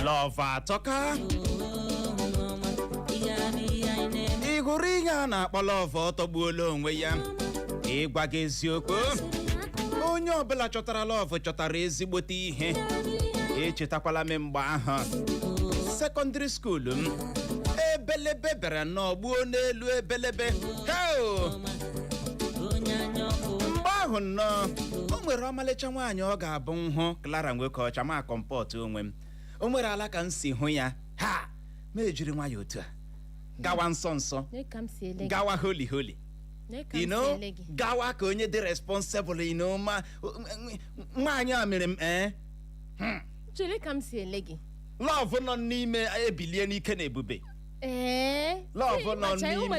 love atoka iguru ihe a na-akpọ love ọtọgbuola onwe ya ịgwa gị eziokwu onye ọbụla chọtara love chọtara ezigbote ihe echetakwala m mgbe ahụ secondary school m ebelebe bịara n'ọgbuo n'elu ebelebe mgbe ahụ nnọọ o nwere ọmalịcha nwaanyị ọ ga-abụ nhụ Clara nwoke ọcha ma kọmpọt onwe m o nwere ala ka m si hụ ya ha ma ejiri nwayọ otu a gawa nsọ nsọ gawa holy holy gawa ka onye dị responsible ma nwaanyị a mere m chere ka m si ele gị love nọ n'ime ebilie n'ike na ebube love nọ n'ime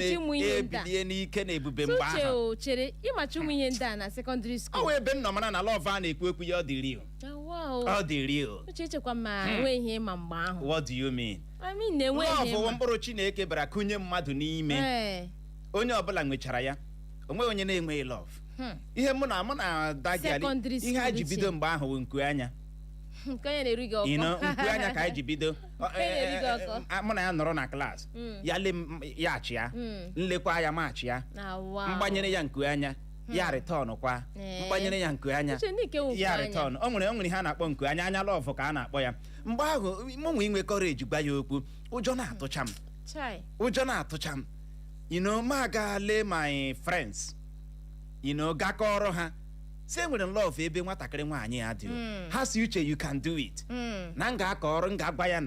ebilie n'ike na ebube mgbe ahụ chere ịmachi ụmụ ihe ndị a na secondary school ọ wee ebe m nọ mara na love a na-ekwu ekwu ya ọ dị real ọ dị real echekwa ma enwe ihe ma mgbe ahụ what do you mean na-enwe ihe love mkpụrụ Chineke bara kụnye mmadụ n'ime onye ọbụla nwechara ya onwe onye na-enweghị love ihe mụ na dagali ihe a ji bido mgbe ahụ bụ nku anya nke onye na-eri gị ọkọ nku anya ka anyị ji bido mụ na ya nọrọ na klaasị ya le ya achịa nlekwa ya ma achịa mgbanyere ya nku anya ya return kwa mgbanyere ya nku anya ya return o nwere ihe a na-akpọ nku anya anya love ka a na-akpọ ya mgbe ahụ mụnwe inwe courage gwa ya okwu ụjọ na-atụcha m ma ga lee my friends gakọrọ ha si enwere love ebe nwatakịrị nwaanyị ya dị ha si uche you can do it na m ga-akọ ọrụ m ga-agba ya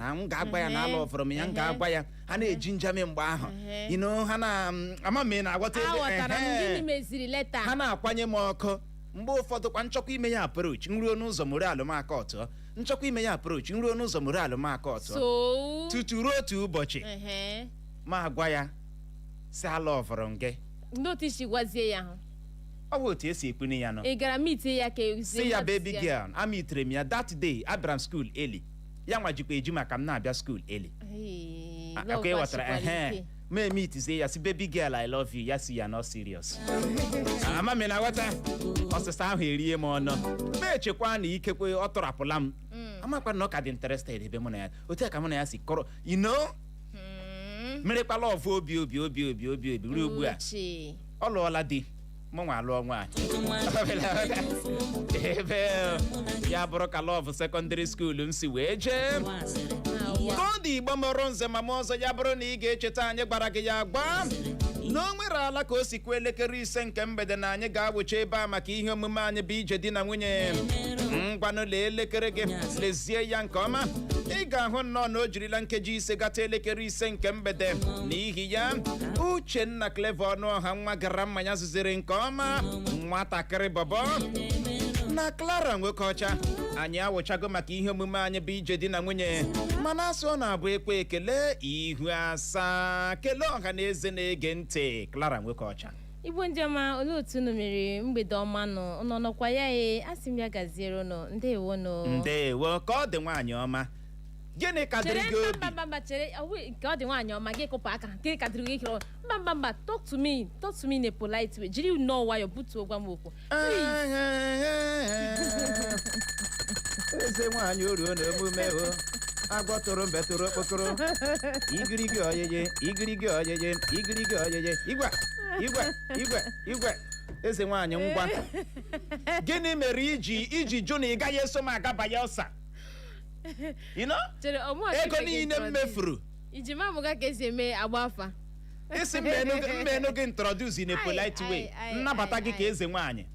na love m ya m ga-agba ya ha na-eji njame mgbe ahụ ha na-ama m na-agwata ha na-akwanye m ọkụ mgbe ụfọdụ kwa nchọkwa ime ya approach nruo n'ụzọ moral m aka ọtọ nchọkwa ime ya approach nruo n'ụzọ moral m aka ọtọ tutu ruo otu ụbọchị ma agwa ya si alọvụrụ m gị notice gwazie ya ahụ ọ bụ otu esi ekwune ya nọ ị gara meet ya ka si ya baby girl amitere m ya that day abịara m school early ya nwa jikwa eji maka m na-abịa school early aka ịghọtara ma emitizie ya si baby girl I love you ya si ya not serious ama m na-aghọta ọsịsa ahụ erie m ọnụ ma echekwa na ikekwe ọ tọrapụla m amakwa na ọ ka dị interested ebe mụ na ya otu a ka mụ na ya si kọrọ merekwa love obi ruo ugbu a ọ lụọla di mụnwa alụọ nwaanyị ebe ya bụrụ ka love secondary school m si wee jee ka ọ dị Igbo mụrụ nze ma m ọzọ ya bụrụ na ị ga-echeta anyị gbara gị ya gba na o nwere ala ka o sikwa elekere 5 nke mgbede na anyị ga-awụcha ebe a maka ihe omume anyị bụ ije di na nwunye ngwanụ lee elekere gị lezie ya nke ọma ị ga-ahụ nnọọ na o jirila nkeji 5 gata elekere 5 nke mgbede n'ihi ya Uchenna Clever Ọnụọha nwa gara mmanya zuzere nke ọma nwatakịrị bọbọ na Clara nwoke ọcha anyị awụchago maka ihe omume anyị bụ ije di na nwunye mana asị ọ na-abụ ekwe ekele ihu asaa kelee ọha na eze na-ege ntị Clara nwoke ọcha Igbo ndị ọma olee otu unu mere mgbede ọma nọ nọkwa ya asị m ya gaziere unu ndewo ka ọ dị nwaanyị ọma gịnị ka dịrị gị obi chere nke ọ dị nwaanyị ọma gị kụpụ aka gịnị ka dịrị gị mba talk to me in a polite way jiri nnọọ nwayọ butuo gwa m okwu eze nwaanyị oruo na emume agwọ tụrụ mbe tụrụ okpokoro igirigi oyeye igwe eze nwaanyị ngwa gịnị mere iji jụ na ị gaghị eso m agaba ya ọsa ego niile m mefuru iji ma mụga ka esi eme agba afa isi mmenu gị introduce in a polite way nnabata gị ka eze nwaanyị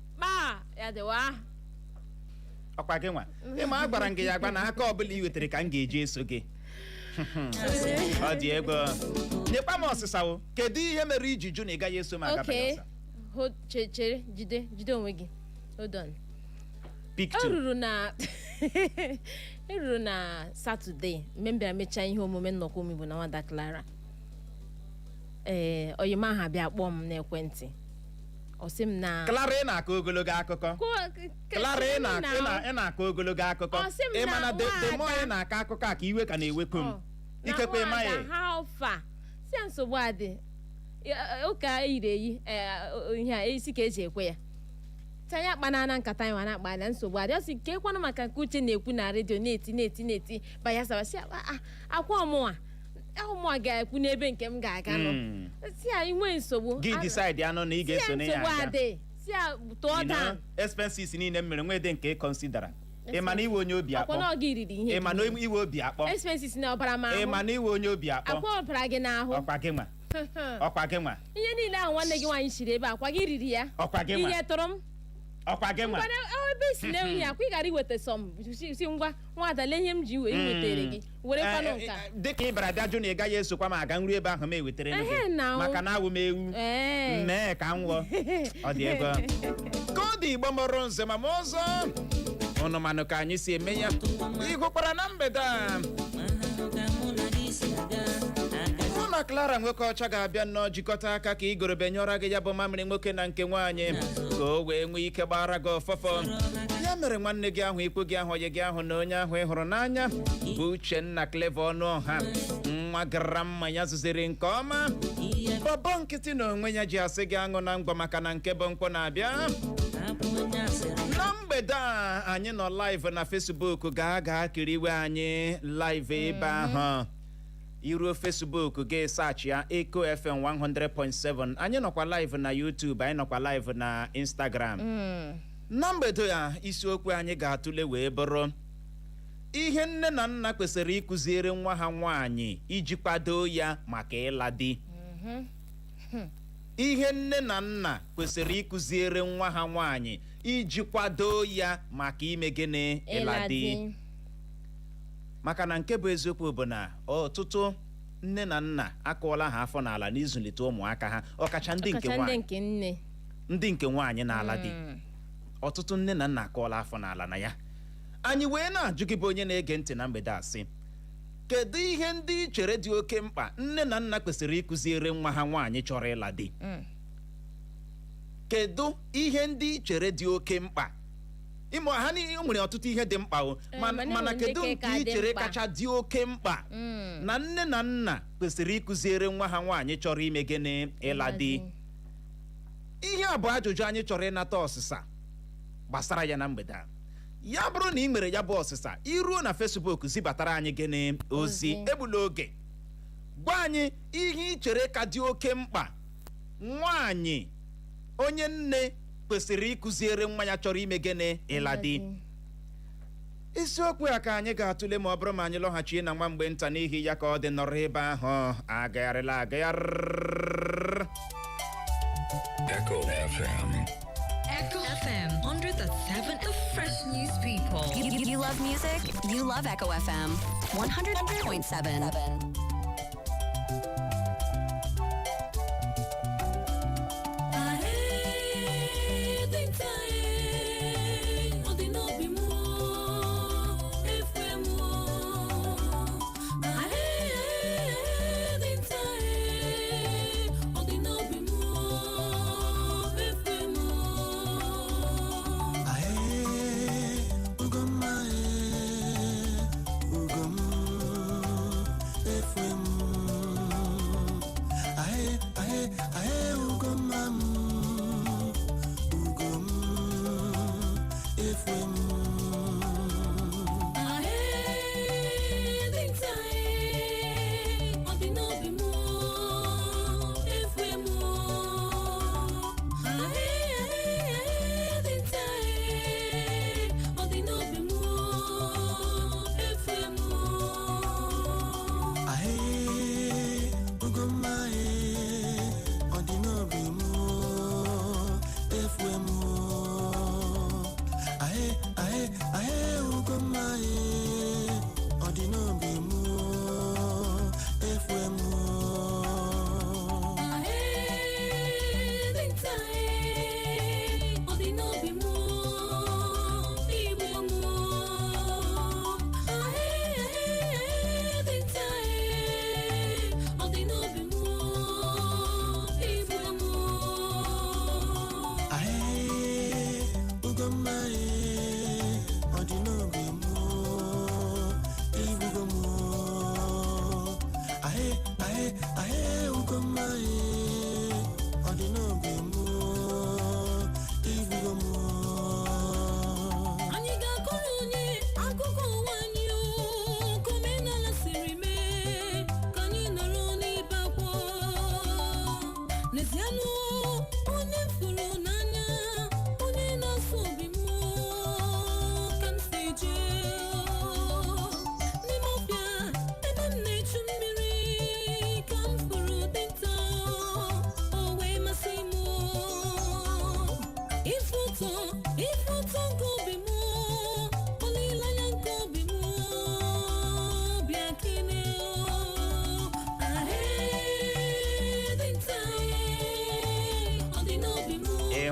ọkwa gị nwa ịma agbara m gị ya agba na aka ọbụla i wetara ka m ga-eji eso gị ọ dị ego nyekwa m ọsịsa kedu ihe mere iji jụ na ị gaghị eso m agaba ya ọsa chere jide onwe gị hold on eruru na Saturday mgbe m bịara mechaa ihe omume nnọkọ omigbo na nwada Clara oyima ahụ abịa kpọọ m n'ekwentị ọ sị m na Clara ị na-akọ ogologo akụkọ Clara ị na-akọ ogologo akụkọ ị mana the more ị na-akọ akụkọ a ka iwe ka na-ewekọ m ikekwe ịmaghị ha ọfa si ya nsogbu adị ụka eyiri eyi ihe a isi ka eji ekwe ya tanya banana nkata anyị na akpa na nsogbu adị ọsị nke kwanụ maka nke uche na-ekwu na redio na-eti banya sabasị akwa ọmụa ga-ekwu n'ebe nke m ga-aga nọ si ya inwe nsogbu gị decide anọ na ị ga-eso na ya aga si ya tụọ daa expenses niile mere nwede nke considera ị ma na iwe onye obi akpọ ị ma na iwe obi akpọ expenses na ọbara ma ị ma na iwe onye obi akpọ akwa ọbara gị n'ahụ ọkwa gị nwa ihe niile ahụ nwanne gị nwaanyị shiri ebe akwa gị riri ya ọkwa gị nwa ihe tụrụ m ọkwa gị nwa ebe isi na ewu ya akwa ị gara iweta sọm si ngwa nwada lee ihe m ji wetere gị were kwanụ nka dịka ị bara bịa jụ na ị gaghị esokwa m aga nri ebe ahụ m ewetere gị maka na awụ m ewu mee ka m wụọ ọ dị ego ka ọ dị Igbo mụrụ nze ma ọzọ ụnụ manụ ka anyị si eme ya ịgụkwara na mgbede a mụ na Clara nwoke ọcha ga-abịa nnọọ jikọta aka ka igorobe nyọrọ gị ya bụ mamịrị nwoke na nke nwaanyị ka o wee nwee ike gbara gị ọfọfọ ya mere nwanne gị ahụ ikwu gị ahụ onye gị ahụ na onye ahụ ị hụrụ n'anya bụ Uchenna Clever Ọnụọha nwa gara mma ya zụziri nke ọma bọbọ nkịtị na onwe ya ji asị gị aṅụ na ngwa maka na nke bụ nkwọ na-abịa na mgbede a anyị nọ live na Facebook ga kiriwe anyị live ebe ahụ iruo Facebook gị search ya Echo FM 100.7 anyị nọkwa live na YouTube anyị nọkwa live na Instagram na mgbede ya isiokwu anyị ga-atụle wee bụrụ ihe nne na nna kwesịrị ikuziere nwa ha nwaanyị iji kwado ya maka ịla di ihe nne na nna kwesịrị ikuziere nwa ha nwaanyị iji kwado ya maka ime gịnị ịla di maka na nke bụ eziokwu bụ na ọtụtụ nne na nna akụọla ha afọ n'ala n'ịzụlite ụmụaka ha ọkacha ndị nke nwaanyị na-ala di ọtụtụ nne na nna akụọla afọ n'ala na ya anyị wee na-ajụ gị bụ onye na-ege ntị na mgbede asị kedu ihe ndị chere dị oke mkpa nne na nna kwesịrị ịkụziere nwa ha nwaanyị chọrọ ịla di kedu ihe ndị chere dị oke mkpa ịmụ ha niile nwere ọtụtụ ihe dị mkpa mana kedu nke ị chere kacha dị oke mkpa na nne na nna kwesịrị ịkụziere nwa ha nwaanyị chọrọ ime gịnị ịla di ihe a bụ ajụjụ anyị chọrọ ịnata ọsịsa gbasara ya na mgbede a ya bụrụ na ị mere ya bụ ọsịsa iruo na Facebook zibatara anyị gịnị ozi egbula oge gwa anyị ihe ị chere ka dị oke mkpa nwaanyị onye nne kwesịrị ịkụziere nwa ya chọrọ ime gịnị ịla di isiokwu ya ka anyị ga-atụle ma ọ bụrụ ma anyị lọghachie na nwa mgbe nta n'ihi ya ka ọ dị nọrọ ebe ahụ agagharịla agagharị Echo FM. Echo FM 100.7, the fresh news people. You love music? You love Echo FM 100.7.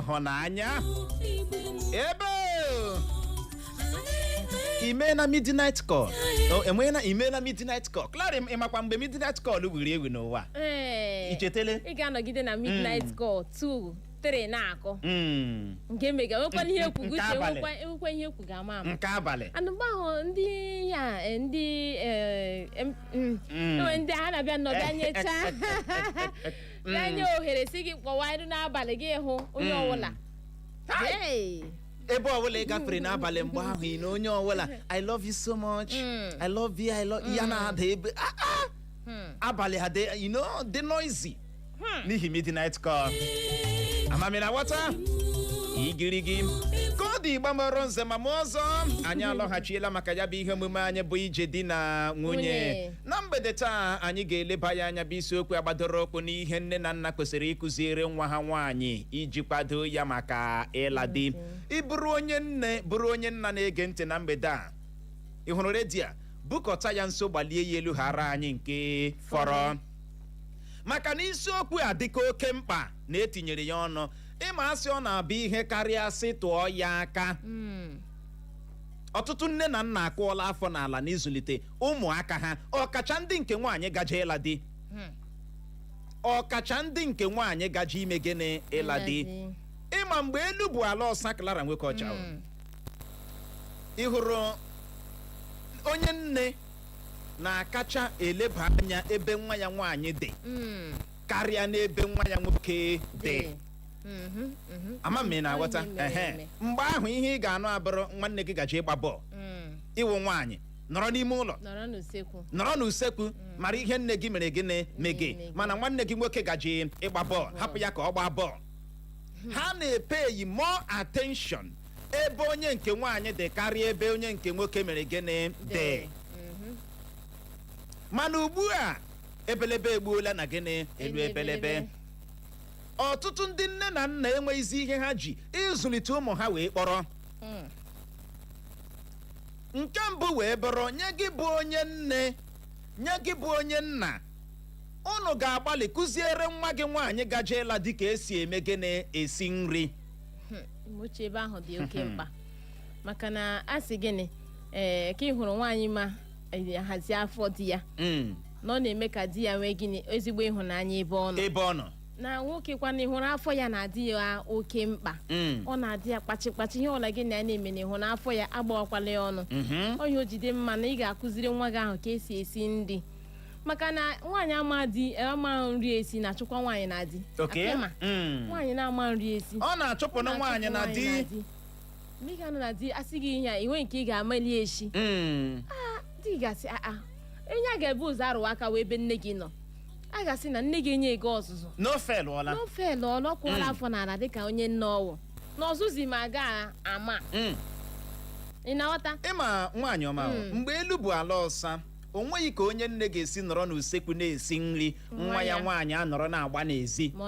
ịhụnanya ebe ime na midnight call enwe na ime na midnight call Clara ịmakwa mgbe midnight call wiri ewu n'ụwa ichetele ị ga-anọgide na midnight call 2 3 na-akọ nke mega nwekwa ihe ekwu guche nwekwa ihe ekwu ga-ama ama nke abalị anụgba ahụ ndị ya ndị enwe ndị a na-abịa nnọdụ anya taa anya ohere si gị kpọwa iru n'abalị gị hụ onye ọbụla ebe ọbụla ị gafere n'abalị mgbe ahụ ị na onye ọbụla I love you so much I love you ya na-ada ebe abalị ha dị noisy n'ihi midnight call amamina wata igirigi ka ọ dị gbamọrọ nze ma ọzọ anyị alọghachiela maka ya bụ ihe omume anyị bụ ije di na nwunye na mgbede taa anyị ga-eleba ya anya bụ isiokwu agbadoro okwu n'ihe nne na nna kwesịrị ịkụziere nwa ha nwaanyị iji kwado ya maka ịla di ịbụrụ onye nne bụrụ onye nna na-ege ntị na mgbede a ị hụrụ redio bukọta ya nso gbalie ya elu ghara anyị nke fọrọ maka na isiokwu a dịka oke mkpa na etinyere ya ọnụ ịma asị ọ na-abụ ihe karịa sị tụọ ya aka ọtụtụ nne na nna akụọla afọ n'ala n'ịzụlite ụmụaka ha ọkacha ndị nke nwaanyị gaje ịla di ọkacha ndị nke nwaanyị gaje ime gịnị ịla di ịma mgbe elu bụ ala ọsa Clara nwoke ọcha ị hụrụ onye nne na-akacha eleba anya ebe nwa ya nwaanyị dị karịa n'ebe nwa ya nwoke dị ama m na aghọta mgbe ahụ ihe ị ga-anụ abụrụ nwanne gị gaje ịgba bọọlụ ịwụ nwaanyị nọrọ n'ime ụlọ nọrọ n'usekwu mara ihe nne gị mere gịnị mege mana nwanne gị nwoke gaje ịgba bọọlụ hapụ ya ka ọ gbaa bọọlụ ha na-epeyi more attention ebe onye nke nwaanyị dị karịa ebe onye nke nwoke mere gịnị dị mana ugbu a ebelebe egbuola na gịnị elu ebelebe ọtụtụ ndị nne na nna enweghịzi ihe ha ji ịzụlite ụmụ ha wee kpọrọ nke mbụ wee bụrụ nye gị bụ onye nne nye gị bụ onye nna unu ga-agbalị kụziere nwa gị nwaanyị gaje ịla dị ka esi eme gịnị esi nri uche ebe ahụ dị oke mkpa maka na asị gịnị ka ị hụrụ nwaanyị ma hazie afọ di ya na ọ na-eme ka di ya nwee gịnị ezigbo ịhụnanya ebe ọ nọ na nwoke kwana ịhụrụ afọ ya na-adị ya oke mkpa ọ na-adị ya kpachikpachi ihe ọla gị na ya na-eme na ịhụrụ afọ ya agbawakwala ya ọnụ onye o jide mma na ị ga-akụziri nwa gị ahụ ka esi esi nri maka na nwaanyị ama nri esi na-achụkwa nwaanyị na di nwaanyị na-ama nri esi ọ na-achụpụ na nwaanyị na di mgbe ị ga-anọ na di asị gị ihe a inwe nke ị ga-amali echi di gasị enye a ga-ebu ụzọ arụwa aka wee ebe nne gị nọ a gasị na nne gị enye gị ọzụzụ n'ofelu ọ kwụọla afọ n'ala dịka onye nne ọwụ na ọzụzi ma aga ama ị na-aghọta ịma nwaanyị ọma mgbe elu bụ ala ọsa o nweghị ka onye nne ga-esi nọrọ n'usekwu na-esi nri nwa ya nwaanyị anọrọ na-agba n'ezi ma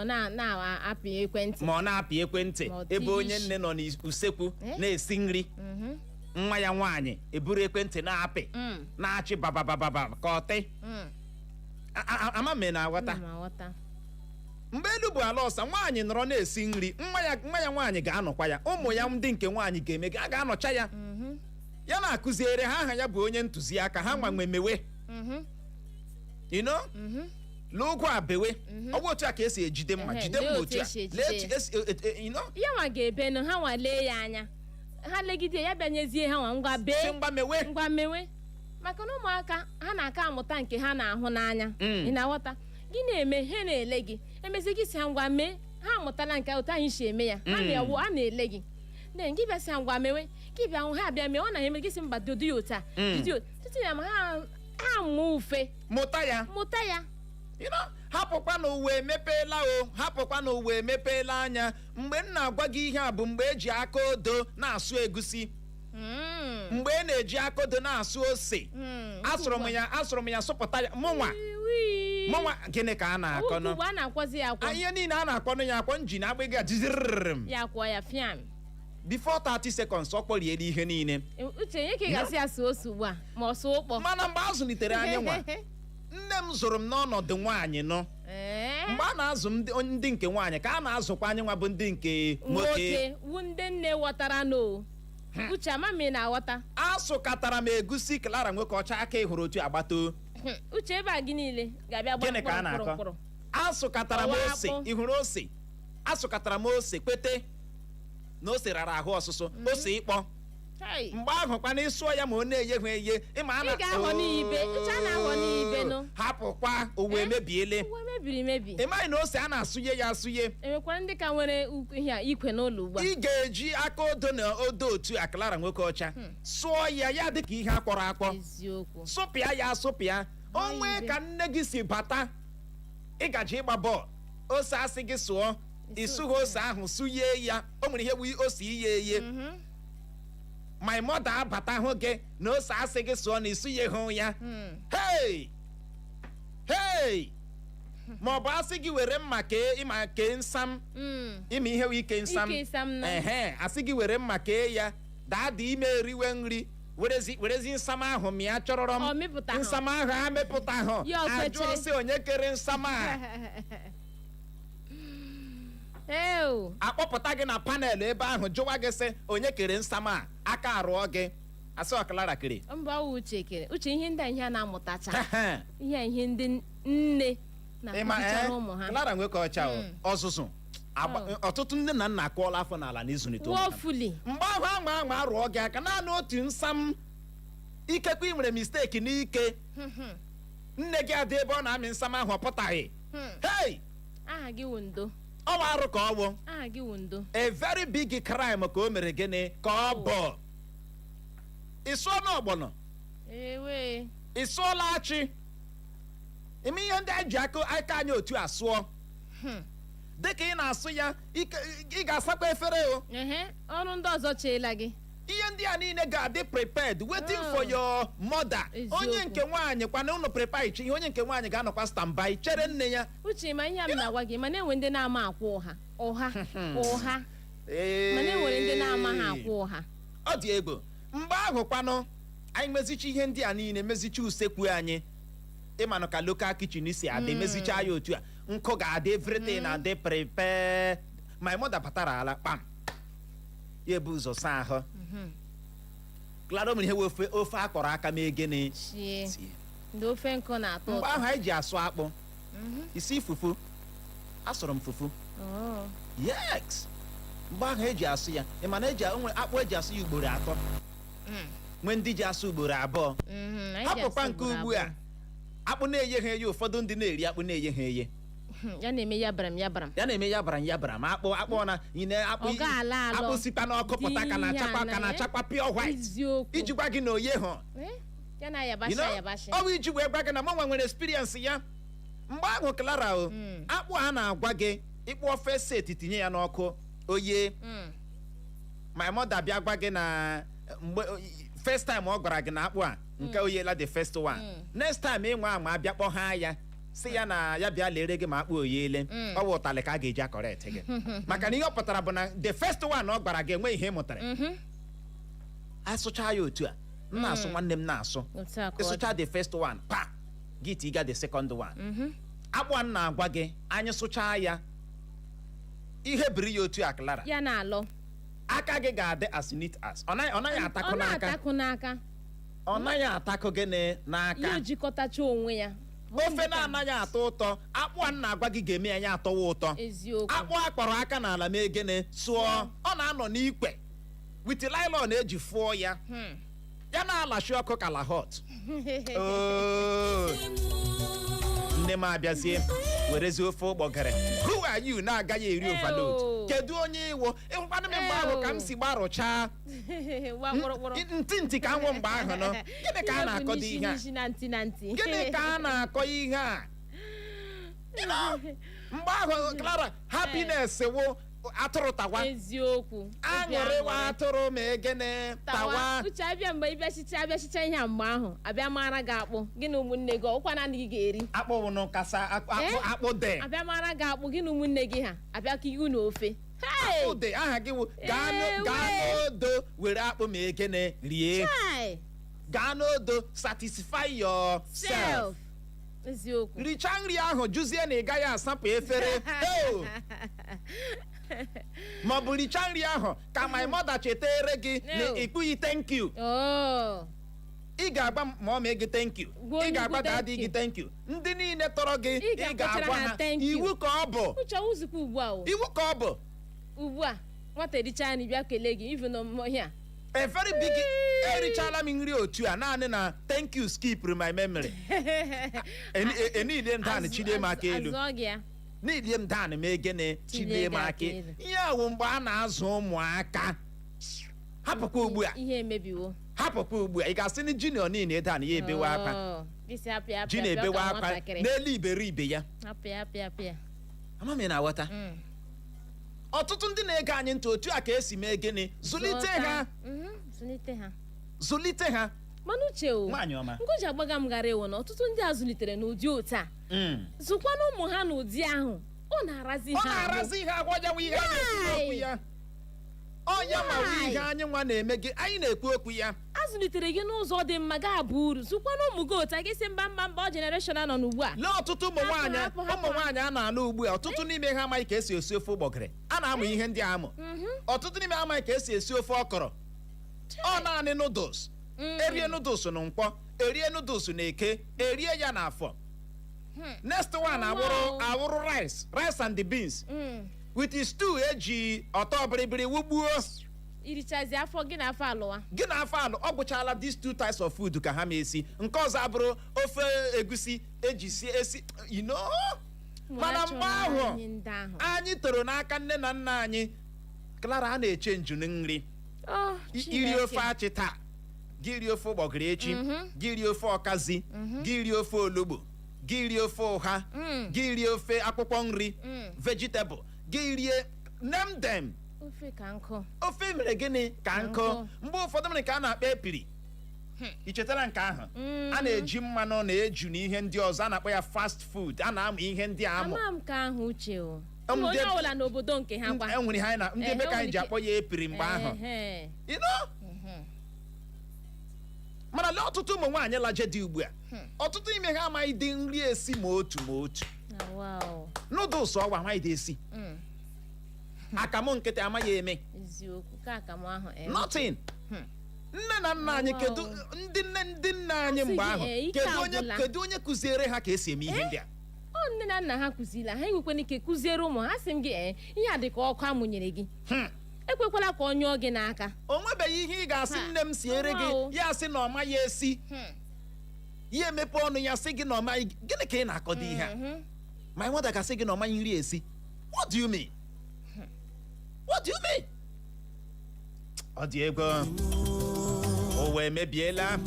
ọ na-apị ekwentị ebe onye nne nọ n'usekwu na-esi nri nwa ya nwaanyị eburu ekwentị na-apị na-achị babababa ka ọtị ama m na aghọta mgbe elu bụ ala ọsa nwaanyị nọrọ na-esi nri nwa ya nwaanyị ga-anọkwa ya ụmụ ya ndị nke nwaanyị ga-eme a ga-anọcha ya ya na-akụziere ha aha ya bụ onye ntụziaka ha nwanwe mewe n'ụgwọ abewe ọ bụ otu a ka esi ejide mma otu a ya nwa ga-ebenụ ha nwalee ya anya ha legide ya bịanyezie ha nwa ngwa mewe maka na ụmụaka ha na-aka amụta nke ha na-ahụ n'anya ị na-aghọta gị na-eme ha na-ele gị emezi gị si ha ngwa mee ha amụtala nke otu anyị si eme ya ha na-ewu a na-ele gị gị bịa si ha ngwa mewe gị bịa hụ ha bịa mee ọ na-eme gị si mba dodo ya otu a titi ya ma ha mụọ ufe mụta ya hapụkwa na uwe emepeela anya mgbe m na-agwa gị ihe a bụ mgbe eji aka odo na-asụ egusi mgbe ị na-eji aka odo na-asụ ose asụrụ m ya sụpụta ya mụnwa gịnị ka a na-akọ ihe niile a na-akpọnụ ya akpọ nji na agbịga jizirrm ya kwọ ya fiam before 30 seconds ọ kpọriela ihe niile uche nye ka ị gasị asụ ose ugbu a ma ọ sụ ụkpọ mana mgbe a zụlitere anyị nwa nne m zụrụ m n'ọnọdụ nwaanyị mgbe a na-azụ ndị nke nwaanyị ka a na-azụkwa anyị nwa bụ ndị nke nwoke wu ndị nne ghọtara no uche amami na-aghọta asụkatara m egusi Clara nwoke ọcha aka ịhụrụ otu agbato uche ebe a gị niile ga-abịa gịnị ka a na-akọ asụkatara m ose ịhụrụ ose asụkatara m ose kwete na ose rara ahụ ọsụsụ ose ịkpọ mgbe ahụ kwana ịsụọ ya ma ọ na-eyehụ eye ịma a ga-aghọ n'ibe uche a na-aghọ n'ibe no hapụkwa owe emebiele mebiri emebi ịmaghị na ose a na-asụnye ya asụnye enwekwara ndị ka nwere ihe ikwe n'ụlọ ugbu a ị ga-eji aka odo na odo otu a Clara nwoke ọcha sụọ ya dịka ihe akpọrọ akpọ eziokwu sụpịa ya asụpịa onwe ka nne gị si bata ịgaji ịgba bọọlụ ose asị gị sụọ ịsụghị ose ahụ sụye ya o nwere ihe wu ose iye eye my mother abata hụ gị na ose asị gị sụọ na ịsụye hụ ya hey ma ọ bụ asị gị were mma kee nsam ime ihe wee ike nsam asị gị were mma kee ya daa dị ime eriwe nri werezi nsam ahụ mịa chọrọrọ m nsam ahụ amịpụta ahụ ajụọ sị onye kere nsam a akpọpụta gị na panelụ ebe ahụ jụwa gị sị onye kere nsam a aka arụọ gị asị Clara kere mba uche kere uche ihe ndị a na-amụtacha ihe ndị nne na-akụzichara ụmụ ha Clara nwoke ọcha ọzụzụ ọtụtụ nne na nna akụọla afọ n'ala n'ịzụlite ụmụ ha mgbe ahụ ama arụọ gị aka naanị otu nsam ikekwe ị nwere misteki n'ike nne gị adị ebe ọ na-amị nsam ahụ ọ pụtaghị aha gị wụ ndo ọ bụ arụ ka ọ bụ aha gị wụ ndo a very big crime ka o mere gịnị ka ọ bụ ịsụọ n'ọgbọnọ ịsụọla achị ime ihe ndị anyị ji aka anyị otu asụọ dịka ị na-asụ ya ị ga-asakwa efere ọrụ ndị ọzọ cheela gị ihe ndị a niile ga-adị prepared waiting for your mother onye nke nwaanyị kwana ụnụ prepare iche ihe onye nke nwaanyị ga-anọkwa standby chere nne ya uche ma ihe a m na-agwa gị mana enwe ndị na-ama akwa ụha mana enwere ndị na-ama ha akwa ụha ọ dị egbo mgbe ahụ kwanụ anyị mezicha ihe ndị a niile mezicha usekwu anyị ịmanụ ka local kitchen si adị mezicha ya otu a nkụ ga-adị everything na-adị prepare my mother batara ala kpam ya ebu ụzọ saa ahụ Clara mere ihe ofe akpọrọ aka mee gịnị ndị ofe nkụ na-atọ mgbe ahụ anyị ji asụ akpụ isi fufu asụrụ m fufu yes mgbe ahụ eji asụ ya ị mana akpụ eji asụ ya ugboro atọ nwee ndị ji asụ ugboro abụọ hapụkwa nke ugbu a akpụ na-eyeghe eye ụfọdụ ndị na-eri akpụ na-eyeghe eye ya na-eme yabaram ma akpụ na akpụ sikwa n'ọkụ pụta ka na-achakwa pure white iji gwa gị na oye hụ ọ bụ iji wee gwa gị na mụnwa nwere experience ya mgbe ahụ Clara akpụ a na-agwa gị ịkpụ ofe set tinye ya n'ọkụ oye my mother bịa gwa gị na mgbe first time ọ gwara gị na akpụ a nke oyela the first one next time ịnwa ama abịa kpọ ha ya si ya na ya bịa lere gị ma akpụ oyele ọ bụ ụtalị ka a ga-eji akọrekt gị maka na ihe ọ pụtara bụ na the first one ọ gwara gị enwe ihe ị mụtara asụcha ya otu a m na-asụ nwanne m na-asụ ịsụcha the first one pa gị tiga the second one akpụ a m na-agwa gị anyị sụchaa ya ihe biri ya otu a Clara ya na-alọ aka gị ga-adị as neat as ọ naghị atakụ n'aka ọ naghị atakụ gị n'aka ya jikọtacha onwe ya ofe na-anaghị atọ ụtọ akpụ a na-agwa gị ga-eme ya atọwa ụtọ akpụ a kpọrọ aka n'ala ma egene sụọ ọ na-anọ n'ikwe wit lailọn eji fụọ ya ya na-alachi ọkụ kala hot nne m abịazie werezi ofe ụgbọgere who are you na-agaghị eri overload kedu onye iwo ịhụkwanụ m mgbe ahụ ka m si gbarụchaa ntị ka nwụ mgbe ahụ nọ gịnị ka a na-akọ dị ihe a gịnị ka a na-akọ ihe a mgbe ahụ Clara happiness wụ atụrụ tawa eziokwu aṅụrịwa atụrụ ma egene tawa uche abịa mgbe abịachicha ihe a mgbe ahụ abịa mara gị akpụ gị na ụmụnne gị ọkwa na gị ga-eri akpụ wụnụ kasa akpụ dị abịa mara gị akpụ gị na ụmụnne gị ha abịa ka ihu na ofe akpụ dị aha gị wụ gaa n'odo were akpụ ma egene rie gaa n'odo satisfy yourself eziokwu richaa nri ahụ jụzie na ị gaghị asapụ efere ma ọ bụ richaa nri ahụ ka my mother chetere gị na ịkpụghị thank you ị ga-agba ma ọ mee gị thank you ị ga-agba daddy gị thank you ndị niile tọrọ gị ị ga-agwa ha iwu ka ọ bụ iwu ka ọ bụ ugbu a nwata erichaa nri bịa kelee gị even ọhịa a very big erichala m nri otu a naanị na thank you skip my memory niile ndan chidie m aka elu niile m dan m egene chidie m aka ihe awụ mgbe a na-azụ ụmụaka hapụkwa ugbu a ihe emebiwo hapụkwa ugbu a ị ga-asị na junior niile dan ya ebewe akwa ji na-ebewe akwa n'elu iberibe ya ama m na-aghọta ọtụtụ ndị na-ege anyị ntị otu a ka esi mee gịnị zụlite ha mana uche o ngoji agbaga m gara ewo na ọtụtụ ndị a zụlitere n'ụdị otu a zụkwana ụmụ ha n'ụdị ahụ ọ na-arazi ha agwajawa ihe a na-ekwu okwu ya ọnya ma ihe anyị nwa na-eme gị anyị na-ekwu okwu ya a zụlitere gị n'ụzọ dị mma ga-abụ uru zụkwana ụmụ gị otu a gị si mba ọ jenereshọn nọ n'ugbu a lee ọtụtụ ụmụ nwaanyị a na-alụ ugbu a ọtụtụ n'ime ha amaghị ka esi esi ofe ụgbọgịrị a na-amụ ihe ndị amụ ọtụtụ n'ime ha amaghị ka esi esi ofe ọkọrọ ọ naanị noodles erie noodles na nkwọ erie noodles na eke erie ya na afọ next one awụrụ rice and the beans with stew eji ọtọ biribiri wugbuo irichazi afọ gị na afọ alụ ọ gwụchala these two types of food ka ha ma esi nke ọzọ abụrụ ofe egusi eji esi mana mgbe ahụ anyị toro n'aka nne na nna anyị Clara a na-eche nju nri iri ofe achị taa gị rie ofe ụgbọgịrị echi gị rie ofe ọkazi gị rie ofe olugbo gị rie ofe ụha gị rie ofe akwụkwọ nri vegetable gị rie name them ofe mere gịnị ka nkụ mgbe ụfọdụ mere ka a na-akpọ epiri ị chetara nke ahụ a na-eji mmanụ na eju na ihe ndị ọzọ a na-akpọ ya fast food a na-amụ ihe ndị amụ onye ọbụla n'obodo nke ha kwa enwere ha na ndị ebe ka anyị ji akpọ ya epiri mgbe ahụ mana lee ọtụtụ ụmụ nwaanyị laje dị ugbu a ọtụtụ ime ha amaghị dị nri esi ma otu noodles ọwa amaghị dị esi akamụ nkịtị amaghị eme nothing nne na nna anyị kedu ndị nna anyị mgbe ahụ kedu onye kụziere ha ka esi eme ihe ndị a nne na nna ha kụzila ha enwekwana ike kụziere ụmụ ha sị m gị ihe a dị ka ọkụ amụnyere gị ekwekwala ka ọ nyụọ gị n'aka o nwebeghị ihe ị ga-asị nne m siere gị ya sị na ọ maghị esi ya emepe ọnụ ya sị gị na ọ maghị gịnị ka ị na-akọdo ihe a ma nwata ga-asị gị na ọ maghị nri esi what do you mean ọ dị ego o wee mebiela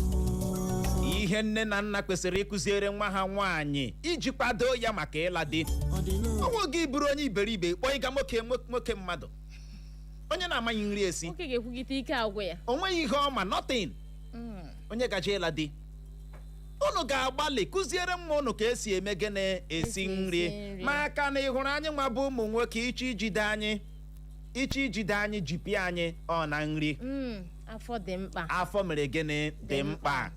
ihe nne na nna kwesịrị ịkụziere nwa ha nwaanyị iji kwado ya maka ịla di ọnwụ gị bụrụ onye iberibe kpọọ ịga nwoke mmadụ onye na-amaghị nri esi nwoke ga-ekwugite ike agwụ ya o nweghị ihe ọma nothing onye gaje ịla di unu ga-agbalị kụziere nwa unu ka esi eme gịnị esi nri maka na ị hụrụ anyị nwa bụ ụmụ nwoke iche ijide anyị jipịa anyị ọ na nri afọ dị mkpa afọ mere gịnị dị mkpa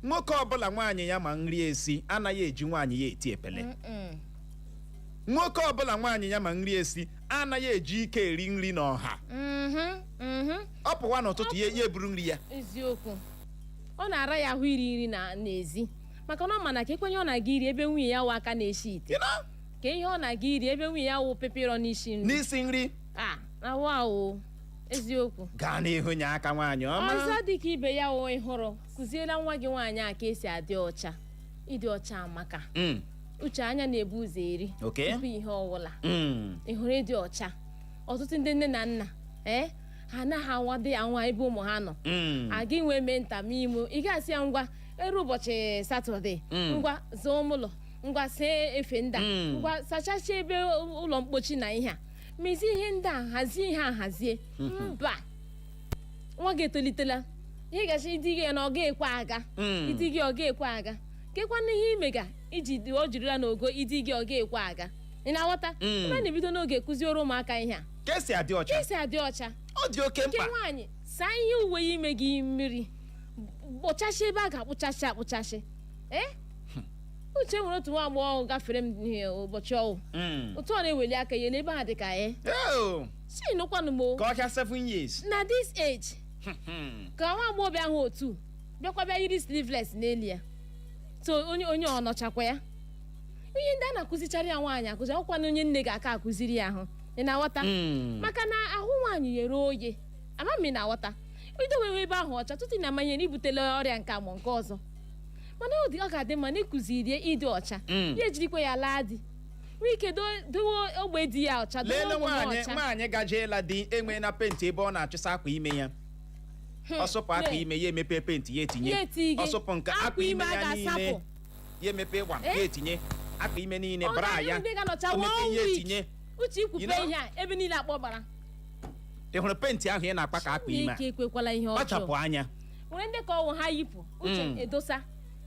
nwoke ọbụla nwaanyị ya ma nri esi anaghị eji nwaanyị ya eti epele nwoke ọbụla nwaanyị ya ma nri esi anaghị eji ike eri nri n'ọha ọ pụwa n'ụtụtụ ya eburu nri ya eziokwu ọ na-ara ya ahụ iri nri n'ezi maka na ọ ma na ka ekwenye ọ na-aga iri ebe nwunye ya wụ aka na-eshi ite ka ihe ọ na-aga iri ebe nwunye ya wụ pepero n'isi nri awụ eziokwu gaa n'ihu nye aka nwaanyị ọma ọzọ dị ka ibe ya wụ ịhụrụ kụziela nwa gị nwaanyị a ka esi adị ọcha ịdị ọcha amaka uche anya na-ebu ụzọ eri tupu ihe ọwụla ịhụrụ ịdị ọcha ọtụtụ ndị nne na nna ha anaghị anwadị anwa ebe ụmụ ha nọ aga inwe mee ntamimo ị ga-asị ya ngwa eru ụbọchị satọde ngwa zụọ ụlọ ngwa see efe ndị a ngwa sachasịa ebe ụlọ mkpochi na ihe a mezie ihe ndị a hazie ihe a hazie mba nwa gị etolitela ihe gachi ịdị gị na ọ ga-ekwe aga ịdị gị ọ ga-ekwe aga kekwana ihe imega iji o jirila n'ogo ịdị gị ọ ga-ekwe aga ị na-aghọta ebe a na-ebido n'oge kụziere ụmụaka ihe a ka esi adị ọcha ọ dị oke mkpa nke nwaanyị saa ihe uwe ya ime gị mmiri kpụchasị ebe a ga-akpụchasị uche nwere otu nwa agbọghọ gafere m ụbọchị ọwụ otu ọ na-eweli aka ya n'ebe ha dị ka ya si nụkwanụ m ka ọhịa 7 years na this age ka nwa agbọghọbịa ahụ otu bịakwa bịa yiri sleeveless n'elu ya so onye ọ nọchakwa ya ihe ndị a na-akụzichara ya nwaanyị akụzi ọkwa na onye nne ga-aka akụziri ya ahụ ị na-aghọta maka na ahụ nwaanyị ghere oye ama m ị na-aghọta idowewe ebe ahụ ọcha tutu na-amanye na ibutela ọrịa nke amụ nke ọzọ mana ọ ga-adị mma na ịkụziri ịdị ọcha ya ejirikwa ya laa di nwee ike dowe ogbe di ya ọcha lele nwaanyị gajeela di enwe na penti ebe ọ na-achụsa akwa ime ya ọsọpụ akwa ime ya emepe penti ya etinye ọsọpụ nke akwa ime ya niile ya emepe gbam ya etinye akwa ime niile bra ya omepe ya etinye uche ikwupe ihe a ebe niile akpọbara ị hụrụ penti ahụ ị na-akpa ka akwa ime a ekwekwala ihe ọjọọ kpachapụ anya nwere ndị ka ọwụ ha yipụ uche edosa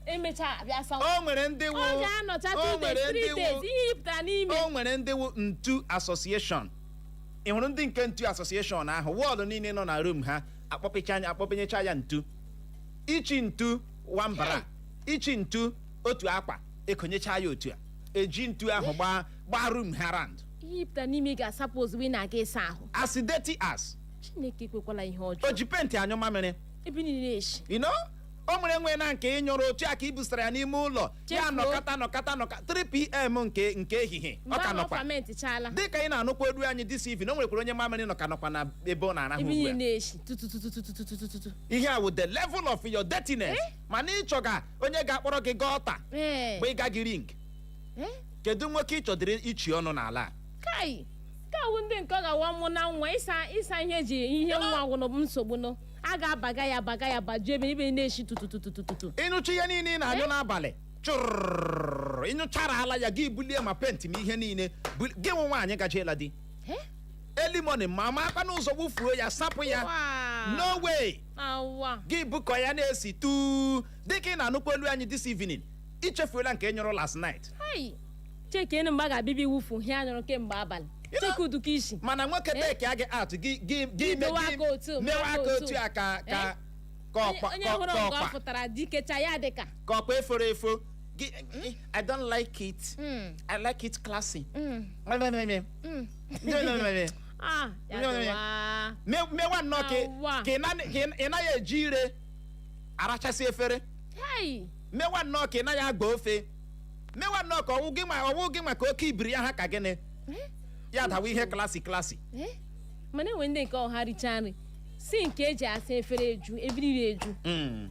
emechaa abịa sawa o nwere ndị wu ọ ga-anọcha 2 days 3 days ihe yipụtara n'ime o nwere ndị wu ntu association ị hụrụ ndị nke ntu association ahụ wọọdụ niile nọ na room ha akpọpenyecha ya ntu ichi ntu wambara ichi ntu otu akwa ekonyecha ya otu a eji ntu ahụ gbaa room ha rand ihe yipụtara n'ime ga-asapụ ozugbo ị na-aga ịsa ahụ asideti as Chineke ekwekwala ihe ọjọọ o ji penti anyụ mamịrị ebe niile eshi o nwere nwe na nke ịnyụrụ otu a ka i busara ya n'ime ụlọ ya nọkata 3pm nke ehihie ọ ka nọkwa dịka ị na-anụkwa edu anyị this evening o nwerekwara onye mamịrị nọkwa na ebe ọ na-arahụ ugbu a ihe a wụ the level of your dirtiness mana ịchọga onye ga-akpọrọ gị gọta mgbe ị gaghị ring kedu nwoke ị chọdịrị ichi ọnụ n'ala kai ka awụ ndị nke ọ ga-awa mụ na nwa ịsa ihe eji ihe nwa gwụrụ nsogbu nọ a ga-abaga ya bajuo ebe na-eshi tutututututu ịnyụcha ihe niile ị na-anyụ n'abalị chụrụrụ ịnyụchara ala ya gị bulie ma penti ma ihe niile gị nwe nwaanyị gajiela di elimoni ma akpa n'ụzọ gbufuo ya sapụ ya no way gị bukọ ya na-esi tu dịka ị na-anụkwa olu anyị this evening ichefuola nke nyụrụ last night cheke mgbe a ga-abịbịa iwufu ihe anyụrụ kemgbe abalị cheke uduka isi mana nwoke teki a gị atụ gị mewe aka otu a ka onye hụrụ nke ọ pụtara dikecha ya dịka ka ọkpa eforo efo I don't like it. I like it classy. mewa nnọọ ka ị naghị eji ire arachasị efere mewa nnọọ ka ị naghị agba ofe mewa nnọọ ka ọwụ gị maka oke ibiri ya ha ka gịnị ya dawa ihe klasị mana enwe ndị nke ọha richa nri si nke eji asa efere eju ebiriri eju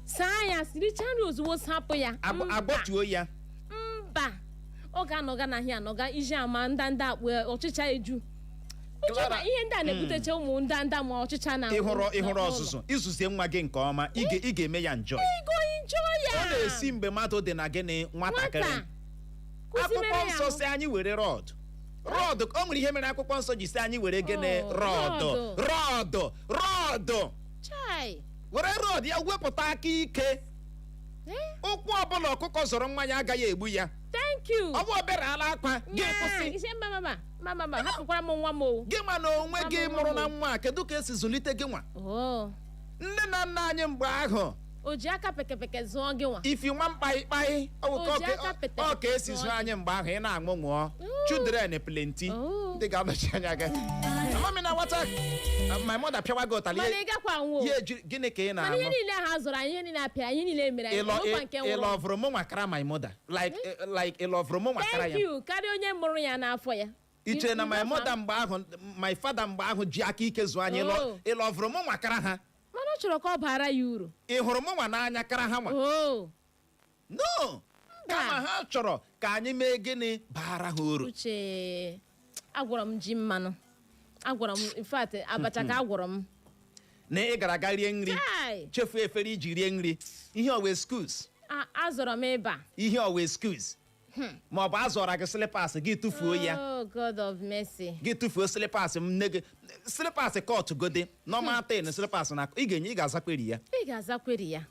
saa ya siricha nri ozugbo sapụ ya agbọtuo ya mba ọ ga-anọga n'ahịa anọga iji ama ndanda akpụ ọchịcha eju ihe ndị a na-ebutecha ụmụ ndanda ma ọchịcha na ịhụrụ ọzụzụ izuzie nwa gị nke ọma ị ga-eme ya njọ ọ na-esi mgbe mmadụ dị na gịnị nwatakịrị akwụkwọ nsọ si anyị were rọd o nwere ihe mere akwụkwọ nsọ ji si anyị were gịnị rọdụ were rọd ya wepụta aka ike ụkwụ ọbụla ọkụkọ zọrọ mmanya agaghị egbu ya ọ bụ obere ala akpa gị kwụsị hapụkwara m nwa m gị ma na onwe gị mụrụ na nwa kedu ka esi zụlite gị nwa nne na nna anyị mgbe ahụ o ji aka pekepeke zụọ gị nwa ifi nwa mkpaịkpaị ọ ka esi zụọ anyị mgbe ahụ ị na-aṅụ ṅụọ children plenty ndị ga-anọchi anya gị amami na nwata my mother pịawa gị ụtalị gịnị ka ị na-aṅụ ihe niile ha zụrụ anyị ihe niile apịa ihe niile mere ị lọvụrụ mụ nwakara my mother like ị lọvụrụ mụ nwakara ya thank you karịa onye mụrụ ya n'afọ ya iche na my mother mgbe ahụ my father mgbe ahụ ji aka ike zụọ anyị ị lọvụrụ mụ nwakara ha mana ọ chọrọ ka ọ bara ya uru ị hụrụ mụ nwa n'anya kara ha nwa no kama ha chọrọ ka anyị mee gịnị bara ha uru uche agwọrọ m ji mmanụ agwọrọ m in fact abacha ka agwọrọ m na ị gara aga rie nri chefu efere iji rie nri ihe ọwa excuse azọrọ m ịba ihe ọwa excuse ma ọ bụ azọra gị slippers gị tụfuo ya God of mercy gị tụfuo slippers m nne gị slippers court gode normal ten slippers na ị ga-azakweri ya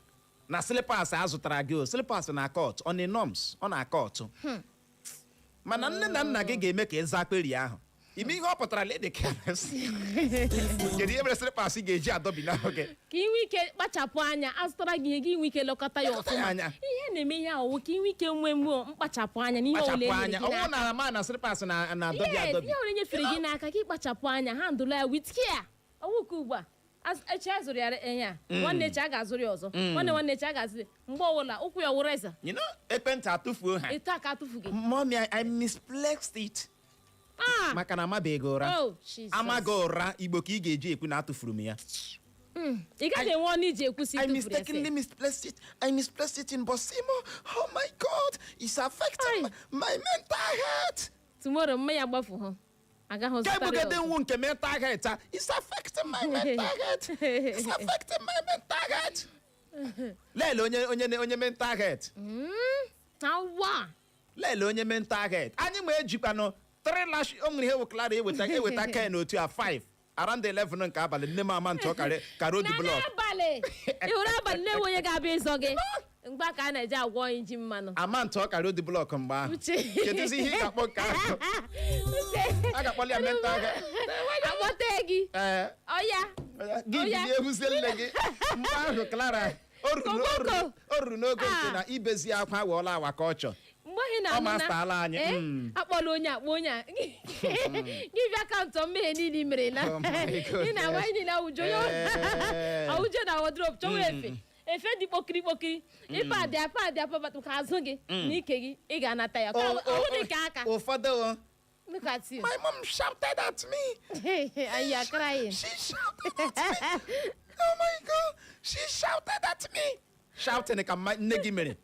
na slippers azụtara gị o slippers na court on the norms ọ na court mana nne na nna gị ga-eme ka ị zakweri ahụ ime ihe ọ pụtara lady careless. Kedu ihe mere slippers ga-eji adọbi n'ahụ gị? Ka ị nwee ike kpachapụ anya azụtara gị ihe gị nwee ike lekọta ya ọfụma. Ihe na-eme ihe ahụ ka ị nwee ike nwee mkpachapụ anya n'ihe ole nyere gị n'aka. Ọ na ama na slippers na-adọbi adọbi. Ihe ole nyefere gị n'aka ka ị kpachapụ anya handle ya with care. Ọwụ ka ugbu a echi azụrụ ya ya nwanne echi a ga-azụrụ ya ọzọ nwanne echi a ga-azụ mgbe ọbụla ụkwụ ya wụrụ eze. Ekwentị atụfuo ha. Etu a ka atụfu gị. Mommy, I misplaced it. Maka na amabeghị ụra. Amaghị ụra Igbo ka ị ga-eji ekwu na atụfuru m ya. Ị gaghị enwe ọnụ iji ekwusi I mistakenly misplaced it. I misplaced it in Bosimo. Oh my God, it's affecting my mental health. Tomorrow mma ya gbafu ha. Agaghị zụtara ya ọzọ. Nke mental health. It's affecting my mental health. It's affecting my mental health. Lele onye mental health. Awa. Lele onye mental health. Anyị ma ejikwanụ 3 lash o nwere ihe weklara eweta ken otu a 5 around 11 nke abalị nne m ama ntọ karo di block. Abalị. Ịhụrụ abalị na onye ga-abịa ịzọ gị. Mgba ka a na-eji agwọ inji mmanụ. Ama ntọ karo di block mgbe ahụ. Kedụzi ihe ị ga-akpọ nke ahụ? A ga-akpọli ya mental health. Akpọte gị. Ọya. Gị bi ehuzie nne gị. Mgbe ahụ Clara o ruru n'ogo nke na ibezi akwa awọla awa ka ọ chọ. Mgbe ị na-anụ na akpọla onye akpọ onye gị bịa akaụntụ mmehie niile mere na ị na-agba ihe niile awụje na wardrobe chọwa efe dị kpokiri ịpadị apabata ka azụ gị na ike gị ị ga-anata ya ọwụ dị ka aka ụfọdụ. Look at you. My mom shouted at me. And you are crying. She shouted at me. Oh my God, she shouted at me. Shouting ka nne gị mere.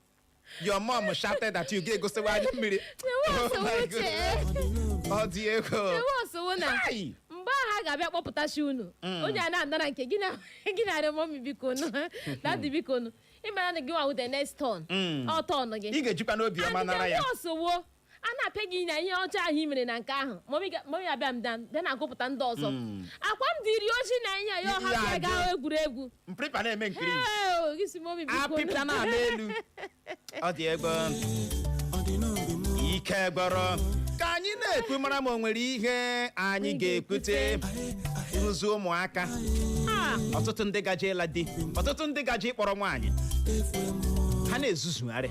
Your mom shouted at you. Go say why mmiri. Oh my God. Oh Diego. Mgbe ha ga-abịa kpọpụta shi unu onye a na-andara nke gị na mọmi biko nụ dadi biko nụ ịmara na gị nwa the next turn ọ turn gị ị ga-ejikwa n'obi ọma nara ya ọsọwo a na-apịa gị na ihe ọjọọ ahụ i mere na nke ahụ mọmi abịa m dan na-agụpụta ndị ọzọ akwa m dịrị ochi na ihe ya ọha bịa gaa egwuregwu mpripa na-eme nkiri gị si mọmi biko apịpịa na-ala elu ọ dị ego ike gbọrọ ka anyị na-ekwu mara ma o nwere ihe anyị ga-ekwute ịrụzi ụmụaka ọtụtụ ndị gaje ịla di ọtụtụ ndị gaje ịkpọrọ nwaanyị ha na-ezuzugharị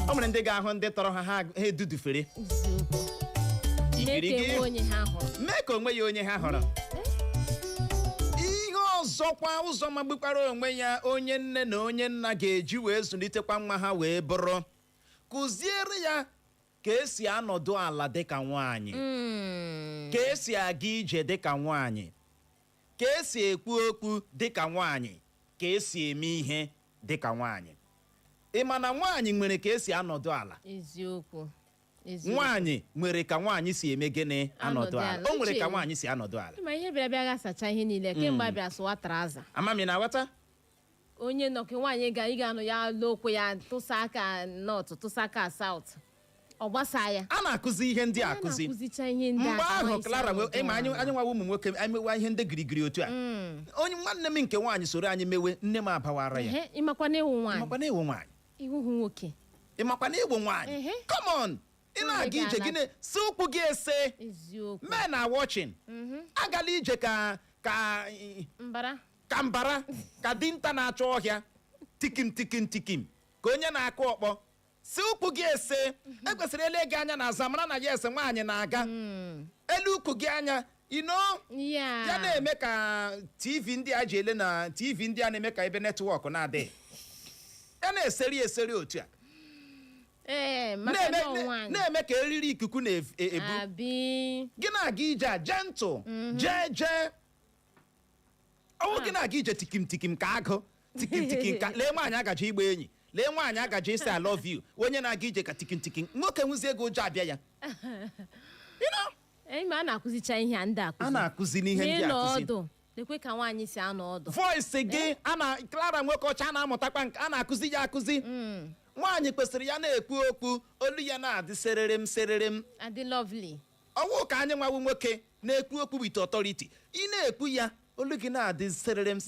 o nwere ndị ga-ahụ ndị tọrọ ha edudufere mee ka onwe ya onye ha hụrụ ihe ọzọkwa ụzọ magbukwara onwe ya onye nne na onye nna ga-eji wee zụlitekwa nwa ha wee bụrụ kụziere ya ka esi anọdụ ala dịka nwaanyị ka esi aga ije dịka nwaanyị ka esi ekwu okwu dịka nwaanyị ka esi eme ihe dịka nwaanyị ị ma na nwaanyị nwere ka esi anọdụ ala eziokwu nwaanyị nwere ka nwaanyị si eme gịnị anọdụ ala o nwere ka nwaanyị si anọdụ ala ma ihe bịara ga-asacha ihe niile kemgbe a bịara sụwa traza amami na aghọta onye nọke nwaanyị ị ga-anụ ya n'okwu ya tụsa aka nọt tụsa aka saut ọ gbasa ya a na-akụzi ihe ndị akụzi mgbe ahụ Clara ịma anyị nwawa ụmụ nwoke emewa ihe ndị girigiri otu a onye nwanne m nke nwaanyị soro anyị mewe nne m abawara ya ịmakwa na ịwụ nwaanyị ịmakwa na ịwụ nwaanyị ịmakwa na ịwụ nwaanyị come on ị na-aga ije gị si ụkwụ gị ese men are watching agala ije ka mbara ka dinta na-achọ ọhịa tikim ka onye na-akụ ọkpọ si ụkwụ gị ese ekwesịrị ele gị anya na aza mara na ya ese nwaanyị na-aga elu ụkwụ gị anya ya na-eme ka TV ndị a ji ele na TV ndị a na-eme ka ebe netwọk na-adịghị ya na-eseri otu a na-eme ka eriri ikuku na-ebu gị na-aga ije a gentle jee ọnwụ gị na-aga ije tikim ka agụ tikim ka lee nwaanyị agaji igba enyi lee nwaanyị agaji isi I love you onye na-aga ije ka tikim nwoke nwụzie ego ụjọ abịa ya a na-akụzicha ihe ndị akụzi a na-akụzi n'ihe ndị akụzi lekwe ka nwaanyị si anọ ọdụ voice gị Clara nwoke ọcha a na-amụtakwa nke a na-akụzi ya akụzi nwaanyị kwesịrị ya na-ekwu okwu olu ya na-adị sererem adị lovely ọwụ ka anyị nwawu nwoke na-ekwu okwu with authority ị na-ekwu ya olu gị na-adị sererem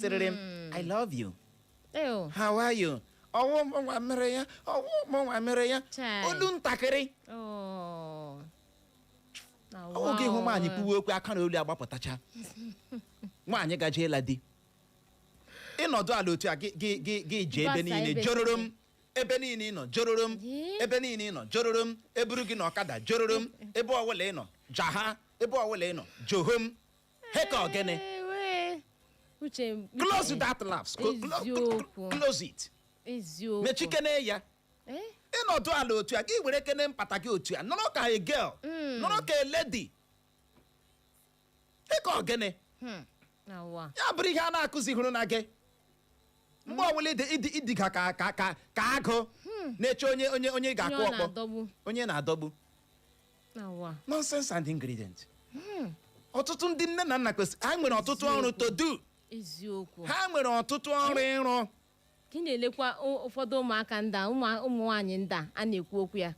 I love you how are you ọwụ mụnwa mere ya olu ntakịrị oge hụ nwaanyị kwuwe okwu aka na olu agbapụtacha nwaanyị gaje ịla di ịnọdụ ala otu a gị je ebe niile jororo m ebe niile ị nọ jororo m ebe niile ị nọ jororo m eburu gị na ọkada jororo m ebe ọwụla ị nọ jaha ebe ọwụla ị nọ joho m heka ogene close that laps close it mechikene ya ịnọdụ ala otu a gị were kene mpata gị otu a nọrọ ka a girl nọrọ ka a lady heka ogene ya bụrụ ihe a na-akụzi hụrụ na gị mgbe ọbụla ịdịga ka agụ na-eche onye ga-akụ ọkpọ onye na-adọgbu nonsense and ingredient ọtụtụ ndị nne na nna kwesịrị ha nwere ọtụtụ ọrụ to do ha nwere ọtụtụ ọrụ ịrụ ka ị na-elekwa ụfọdụ ụmụaka ndị ụmụ nwaanyị ndị a na-ekwu okwu ya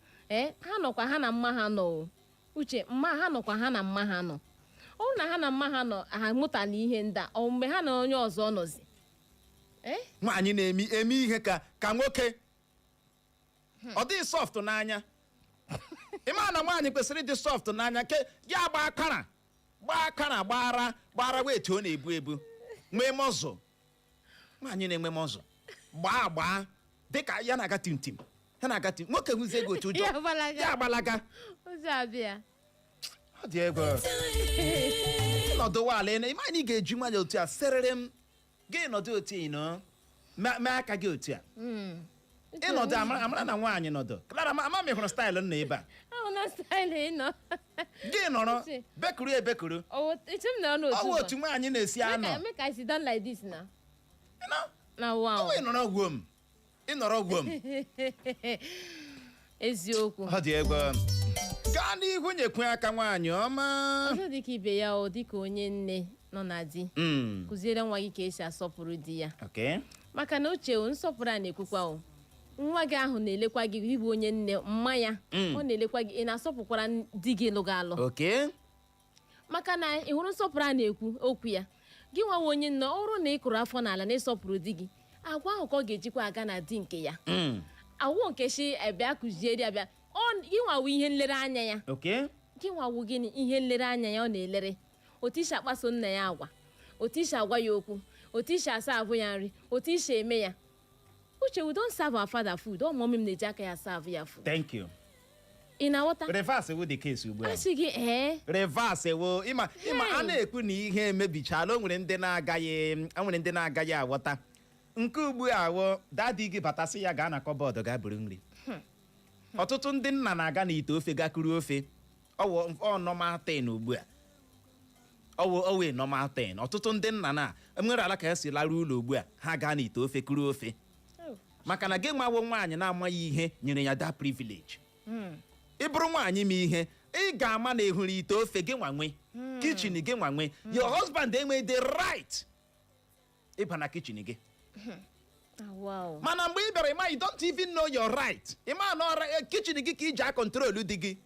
ha nọkwa ha na mma ha nọ uche mma ha nọkwa ha na mma ha nọ ọ bụrụ na ha na mma ha nọ ha mụtala ihe ndị ọ mgbe ha na onye ọzọ nọzi nwaanyị na-eme ihe ka nwoke ọ dịghị soft n'anya ịma na nwaanyị kwesịrị ịdị soft n'anya ke ya gba akara gbara wet ọ na-ebu ebu nwee mọzụ nwaanyị na-enwe mọzụ gbaa dịka ya na-aga tim nwoke hụzie ego otu ụjọ ya agbalaga ọ dị ego nọdụwa ala ịma na ị ga-eji nwanyị otu a serere m gị nọdụ otu ị mee aka gị otu a ịnọdụ amara na nwaanyị nọdụ Clara ama m hụrụ staịlụ nọ ebe a gị nọrọ bekuru ebekuru ọwụ otu nwaanyị na-esi anọ ịnọrọ gwuo m eziokwu ọ dị ego gaa n'ihu nyekwe aka nwaanyị ọma ọzọ dịka ibe ya ọ dịka onye nne nọ na di kụziere nwa gị ka esi asọpụrụ di ya maka na uche nsọpụrụ a na-ekwukwa nwa gị ahụ na-elekwa gị ịbụ onye nne mma ya ọ na-elekwa gị ị na-asọpụkwara di gị lụga alụ maka na ị hụrụ nsọpụrụ a na-ekwu okwu ya gị nwawa onye nne ọrụ na ị kụrụ afọ n'ala na ịsọpụrụ di gị agwa ahụ ka ọ ga-ejikwa aga na di nke ya awụ nke shi abịa kụziere abịa gị nwawu ihe nlereanya ya gị nwawu gịnị ihe nlereanya ya ọ na-elere otu isi akpaso nna ya agwa otu isi agwa ya okwu otu isi asa ahụ ya nri otu isi eme ya uche we don't serve our father food ọ mọmị m na-eji aka ya serve ya food. Thank you. ị na-aghọta reverse ewu the case ugbu a asị gị reverse ewu ịma a na-ekwu na ihe emebichala o nwere ndị na-agaghị aghọta nke ugbu a wo dadi gị batasị ya gaa na kọbọọdụ gaa buru nri ọtụtụ ndị nna na-aga n'ite ofe gakuru ofe ọ normal 10 ugbu a owe normal 10 ọtụtụ ndị nna na nwere ala ka ha si larụ ụlọ ugbu a ha gaa n'ite ofe kuru ofe maka na gị nwawo nwaanyị na-amaghị ihe nyere ya that privilege ị bụrụ nwaanyị ma ihe ị ga-ama na ehuru ite ofe gị nwanwe kichin gị nwanwe your husband enweghị the right ịba na kichin gị mana mgbe ị bịara ịma you don't even know your right ịma na kichin gị ka iji akọntrolu di gị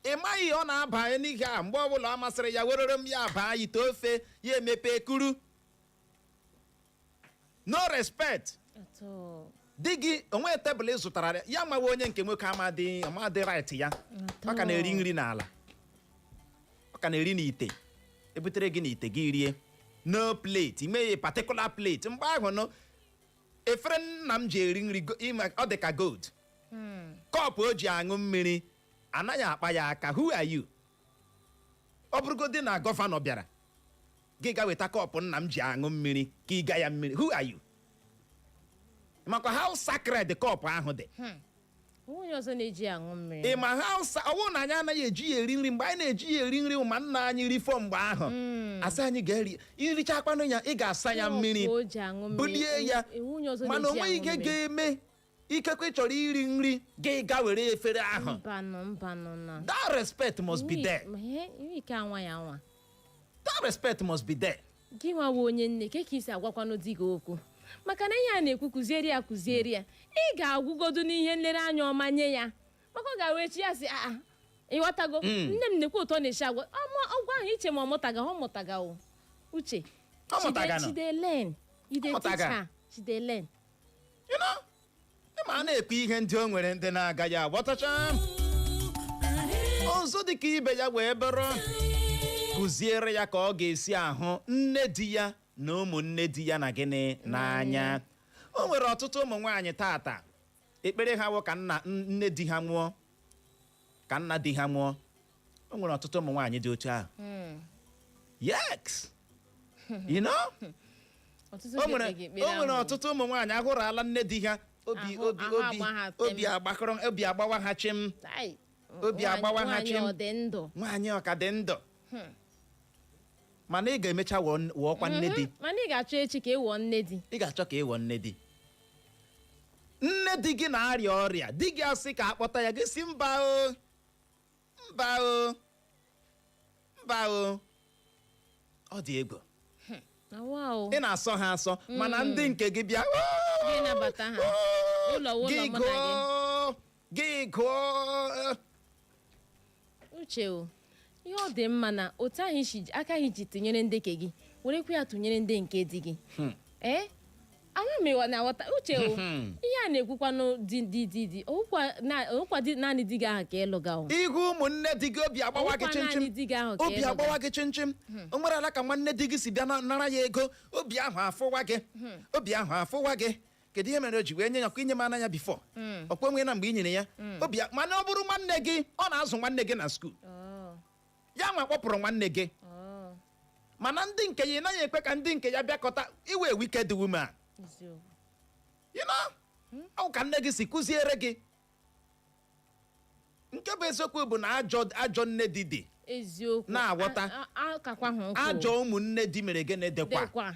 ịmaghị ọ na-aba n'ihe a mgbe ọbụla ọ masịrị ya werere m ya baa ite ofe ya emepe kuru no respect di gị onwe tebụl ị zụtara ya mawe onye nke nwoke amadị right ya ọ ka na-eri nri n'ala ọ ka na-eri n'ite ebutere gị n'ite gị rie no plate imeghe particular plate mgbe ahụ no efere nna m ji eri nri ọ dị ka gold kọpụ o ji aṅụ mmiri anaghị akpa ya aka who are you ọ bụrụgodị na gọvanọ bịara gị ga weta kọpụ nna m ji aṅụ mmiri ka ị ga ya mmiri who are you maka how sacred kọpụ ahụ dị onye ọzọ na-eji aṅụ mmiri ma ọwụ na anyị anaghị eji ya eri nri mgbe anyị na-eji ya eri nri ma nna anyị rifọ mgbe ahụ asị anyị ga-eri irichakwanụ ya ị ga-asa ya mmiri bulie ya mana o nweghị ihe ga-eme ikekwe ị chọrọ iri nri gị ga were efere ahụ that respect must be there that respect must be there gị nwawa onye nne ka isi agwakwanụ di gị okwu maka na ihe a na-ekwu kụziere ya ị ga-agwụgodu n'ihe nlereanya ọma nye ya maka ọ ga-wechi ya si ịghọtago nne m na-ekwu ụtọ na-eshi agwa ọgwụ ahụ iche ma ọ mụtaga uche chidelen ma a na-ekwu ihe ndị o nwere ndị na-agaghị aghọtacha ụzọ ọzọ dị ka ibe ya wee bụrụ kụziere ya ka ọ ga-esi ahụ nne di ya na ụmụnne di ya na gịnị n'anya. O nwere ọtụtụ ụmụ nwaanyị tata ekpere ha wụ ka nne di ha nwụọ ka nna di ha nwụọ. O nwere ọtụtụ ụmụ nwaanyị dị otu ahụ. Yes. You know? O nwere ọtụtụ ụmụ nwaanyị ahụrụ ala nne di ha obi agbawa ha chim. Obi agbawa ha chim. Nwaanyị ọka dị ndụ. Mana ị ga-emecha wụọkwa nne di. Mana ị ga-achọ echi ka ị wụọ nne di. Ị ga-achọ ka ị wụọ nne di. Nne di gị na-arịa ọrịa, di gị asị ka akpọta ya, gị si mba o. Mba o. Mba o. Ọ dị egwu. Ị na-asọ ha asọ, mana ndị nke gị bịa. Gị nabata ha. Ụlọ mụ na gị. Gị gụọ. Uche o. Ihe ọ dị mma na otu ahụ aka gị ji tụnyere ndị nke gị werekwa ya tụnyere ndị nke di gị. Anya mewa na aghọta uche o. Ihe a na-ekwukwa di ọkwa naanị di gị ahụ ka ịlụga o. Ihu ụmụnne di gị obi agbawa gị chimchim. Obi agbawa gị chimchim. O nwere ala ka nwanne di gị si bịa nara ya ego, obi ahụ afụwa gị. Obi ahụ afụwa gị. Kedu ihe mere o ji wee nye ya ọkụ inye m anya bifọ? Ọkwa enwe na mgbe i nyere ya. Mana ọ bụrụ nwanne gị, ọ na-azụ nwanne gị na skuul. Ya nwa kpọpụrụ nwanne gị. Mana ndị nke ya naghị ekwe ka ndị nke ya bịakọta iwe wicked woman. You know? Ọ ka nne gị si kụziere gị. Nke bụ eziokwu bụ na ajọ nne di dị. Eziokwu. Na-aghọta. Ajọ ụmụnne di mere gị na-edekwa.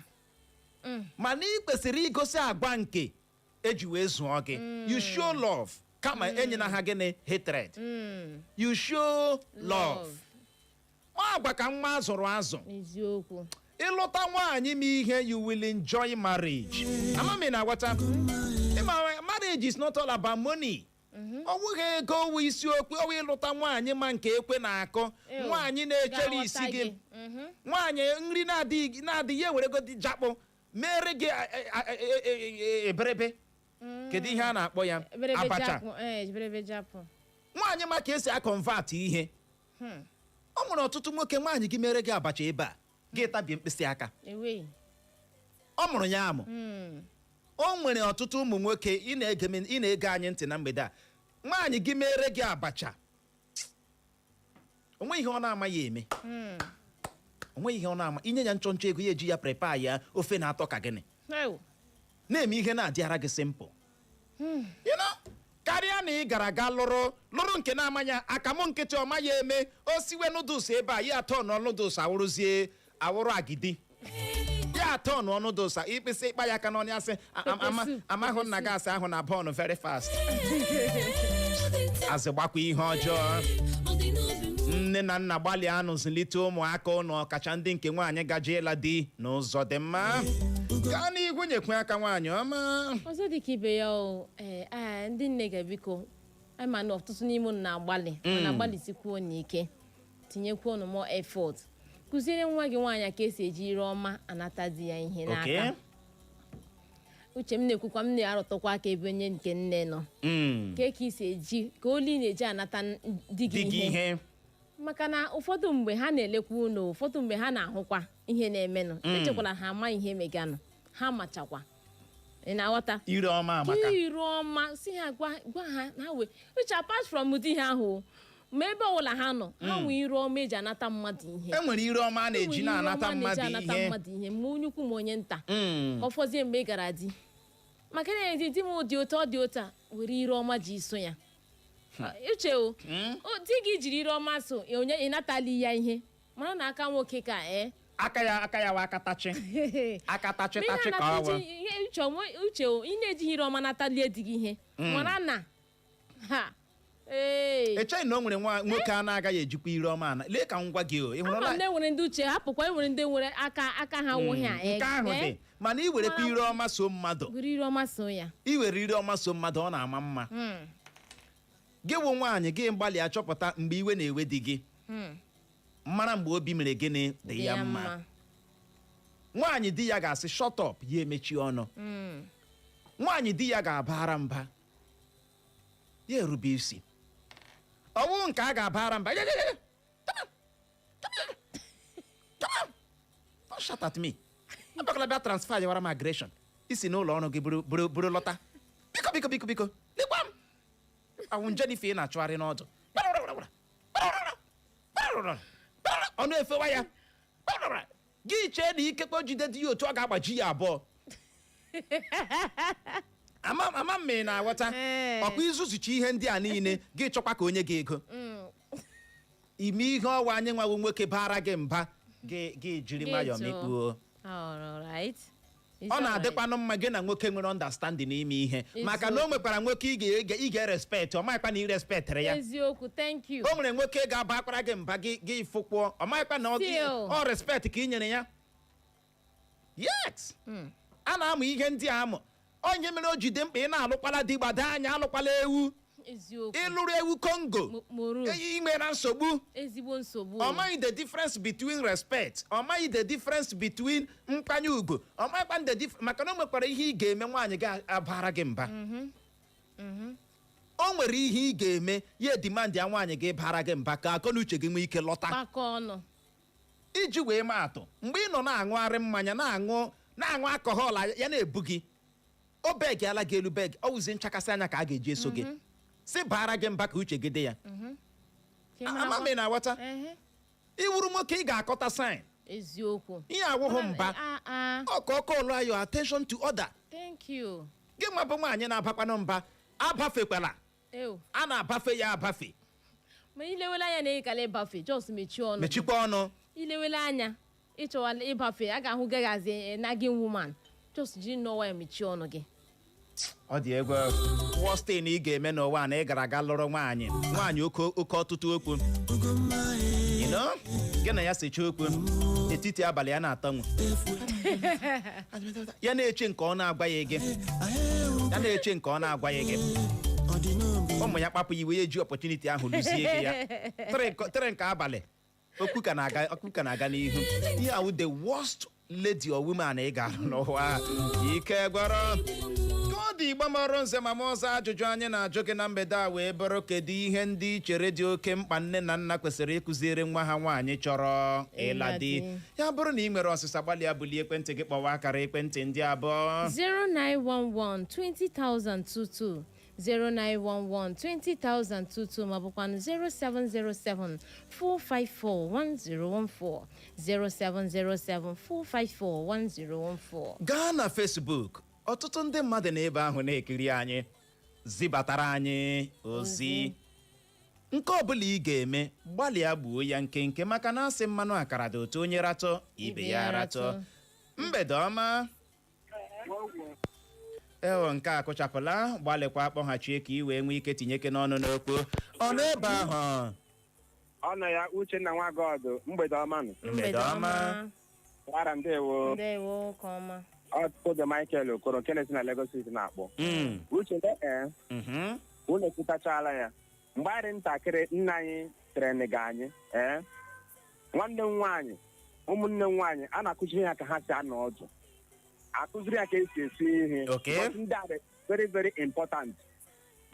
Mana ị kwesịrị igosi agwa nke eji wee zụọ gị. You show love kama enyela ha gịnị hatred. You show love. Ọ agwa ka nwa azụrụ azụ. Eziokwu. Ịlụta nwaanyị m ihe, you will enjoy marriage. Amami na-aghọta. Marriage is not all about money. Ọ bụghị ego owu isiokwu, owu ịlụta nwaanyị ma nke ekwe na-akọ. Nwaanyị na-echere isi gị. Nwaanyị nri na-adịghị ewerego dị jakpụ mere gị eberebe. Kedu ihe a na-akpọ ya? Abacha. Nwaanyị ma ka esi akọnvat ihe. Ọ nwere ọtụtụ nwoke nwaanyị gị mere gị abacha ebe a gị tabie mkpịsị aka. Ọ mụrụ ya amụ. O nwere ọtụtụ ụmụ nwoke ị na-ege anyị ntị na mgbede a. Nwaanyị gị mere gị abacha. Onwe ihe ọ na-ama ya eme. Onwe ihe ọ na-ama. Inye ya nchọnchọ ego ya eji ya prepa ya ofe na-atọ ka gịnị. Na-eme ihe na-adịara gị simple. You know? Karịa na ị gara aga lụrụ nke na-amanya akamụ nkịtị ọma ya eme, o siwe noodles ebe a ya atọ n'ọnụ noodles awụrụ agidi. Ya atọ n'ọnụ noodles ikpịsị ịkpa ya aka n'ọnụ asị amahụ nna gị asị ahụ na bọọnụ very fast. Azị gbakwa ihe ọjọọ. Nne na nna gbalịa zụlite ụmụaka ụnụ ọkacha ndị nke nwaanyị gaje ịla di n'ụzọ dị mma. Gaa n'ihu nyekwe aka nwaanyị ọma. Ọzọ dị ka ibe ya ndị nne ga-ebiko ma na ọtụtụ n'ime unu na-agbalị mana agbalịsikwuo n'ike tinyekwuo unu more effort. Kụziere nwa gị nwaanyị ka esi eji ire ọma anata di ya ihe n'aka. Uche m na-ekwukwa m na-arụtụkwa aka ebe onye nke nne nọ. Ka isi eji ka oli na-eji anata di gị ihe. Maka na ụfọdụ mgbe ha na-elekwa unu, ụfọdụ mgbe ha na-ahụkwa ihe na-emenụ. Echekwala ha ama ihe meganụ. Ha machakwa. Ị na-aghọta? Ire ọma amaka. Ire ọma si ha gwa ha na we. Uche apart from di ha ahụ. Ma ebe ọbụla ha nọ, ha nwee ire ọma eji anata mmadụ ihe. E nwere ire ọma a na-eji na-anata mmadụ ihe. Ma onye ukwu ma onye nta. Ọfọzie mgbe ị gara di. Maka na di m dị otu ọ dị otu a were ire ọma ji iso ya. Uche o. Di gị jiri ire ọma so onye ịnatali ya ihe. Mara na aka nwoke ka aka ya wa akatachi. Akatachi tachi ka ọ wụ. Uche o, ị na-eji ire ọma natalie di gị ihe. Mara na echeghị na o nwere nwoke a na-agaghị ejikwa ire ọma lee ka ngwa gị o. Ị hụrụ ndị nwere ndị uche hapụkwa nwere ndị nwere aka ha nwụghị a. Nke ahụ dị mana i werekwa ire ọma so mmadụ. Were ire ọma so ya. I were ire ọma so mmadụ ọ na-ama mma. Gị wụ nwaanyị gị gbalịa chọpụta mgbe iwe na-ewe di gị. Mara mgbe obi mere gịnị dị ya mma. Nwaanyị di ya ga-asị shut up ya emechi ọnụ. Nwaanyị di ya ga-abara mba ya erube isi. ọwụ nke a ga-abara mba. Don't shout at me. Abakala bịa transfer yawara migration. Isi n'ụlọ ọrụ gị buru lọta. Biko. Lekwa m. Awụ nje n'ife ị na-achụgharị n'ọdụ. Ọnụ efewa ya. Gị chee na ikekwe jide dị ya otu ọ ga-agbaji ya abụọ. Ama mme na-aghọta. Ọkwa izuzuchi ihe ndị a niile gị chọkwa ka onye gị ego. Ime ihe ọwa anyị nwawo nwoke bara gị mba gị jiri nwayọọ mekpuo. Ọ na-adịkwanụ mma gị na nwoke nwere understanding n'ime ihe maka na o nwekwara nwoke ị ga-respect ọ maghịkwa na ị respectere ya. Eziokwu, thank you. O nwere nwoke ga-aba akwara gị mba gị fụkwuo ọ maghịkwa na ọ respect ka ị nyere ya. Yes. A na-amụ ihe ndị a amụ. Onye mere o jide mkpa ị na-alụkwala di gbada anya alụkwala ewu. Ịlụrụ ewu Congo ị nwere nsogbu. Ezigbo nsogbu. Ọ maghị the difference between respect. Ọ maghị the difference between nkwanye ugwu. Ọ maghịkwa the difference maka na o nwekwara ihe ị ga-eme nwaanyị ga-abara gị mba. O nwere ihe ị ga-eme ya demand ya nwaanyị gị bara gị mba ka akọ na uche gị nwee ike lọta. Gbakọ ọnụ. Iji wee maa atụ mgbe ị nọ na-aṅụgharị mmanya na-aṅụ alcohol ya na-ebu gị. O beg ala gị elu beg ọ wụzi nchakasị anya ka a ga-eji eso gị. Si bara gị mba ka uche gị dị ya. Ama m na-aghọta. Iwuru nwoke ị ga-akọta sign. Eziokwu. Ihe awụghụ mba. Ọkọlụ your attention to order. Thank you. Gị nwa bụ nwaanyị na-abakwanụ mba abafekwala. A na-abafe ya abafe. Ma ilewela anya na ịkala ịbafe just mechie ọnụ. Mechikwa ọnụ. Ilewela anya ịchọwala ịbafe a ga-ahụ gagazi nagging woman. Just ji n'ọwa ya mechie ọnụ gị. Ọ dị egwu worst thing ị ga-eme n'ụwa na ị gara aga lụrụ nwaanyị oke ọtụtụ okwu. You know? Gị na ya secha okwu etiti abalị ya na-atanwu. Ya na-eche nke ọ na-agwa ya gị. Ụmụ ya kpapụ iwe ya eji opportunity ahụ lụzie gị ya. Tere nke abalị okwu ka na-aga n'ihu. Ihe awụ the worst lady or woman ị ga-alụ n'ụwa. Ike gwara ọ dị Igbo mọrọ nze ma ọzọ ajụjụ anyị na-ajụ gị na mgbede a wee bụrụ kedu ihe ndị chere dị oke mkpa nne na nna kwesịrị ịkụziere nwa ha nwaanyị chọrọ ịla di. Ya bụrụ na ị nwere ọsịsa gbalịa bulie ekwentị gị kpọwa akara ekwentị ndị abụọ 0911 20,022 0911 20,022 ma bụkwanụ 0707 454 1014 0707 454 1014. Gaa na Facebook. Ọtụtụ ndị mmadụ n'ebe ahụ na-ekiri anyị zibatara anyị ozi nke ọbụla ị ga-eme gbalịa gbuo ya nke maka na asị mmanụ akara dị otu onye ratọ ibe ya ratọ. Mgbede ọma. Nke a kụchapụla gbalịkwa akpọghachie ka ị wee nwee ike tinyeke n'ọnụ n'okwu ọ n'ebe ahụ. Ọ nọ ya Uchenna Nwagọdụ. Mgbede ọma nụ. Mgbede ọma. Gwara ndewo. Ndewo ka ọma. Ọtụtụ Michael Okoro nke na-esi na Lagos City na-akpọ. Uchenna unu ekwutachala ya mgbe anyị ntakịrị nna anyị trenịga anyị nwanne m nwaanyị ụmụnne m nwaanyị a na-akụziri ha ka ha si anọ ọdụ akụziri ya ka esi esi ihe ndị a very very important.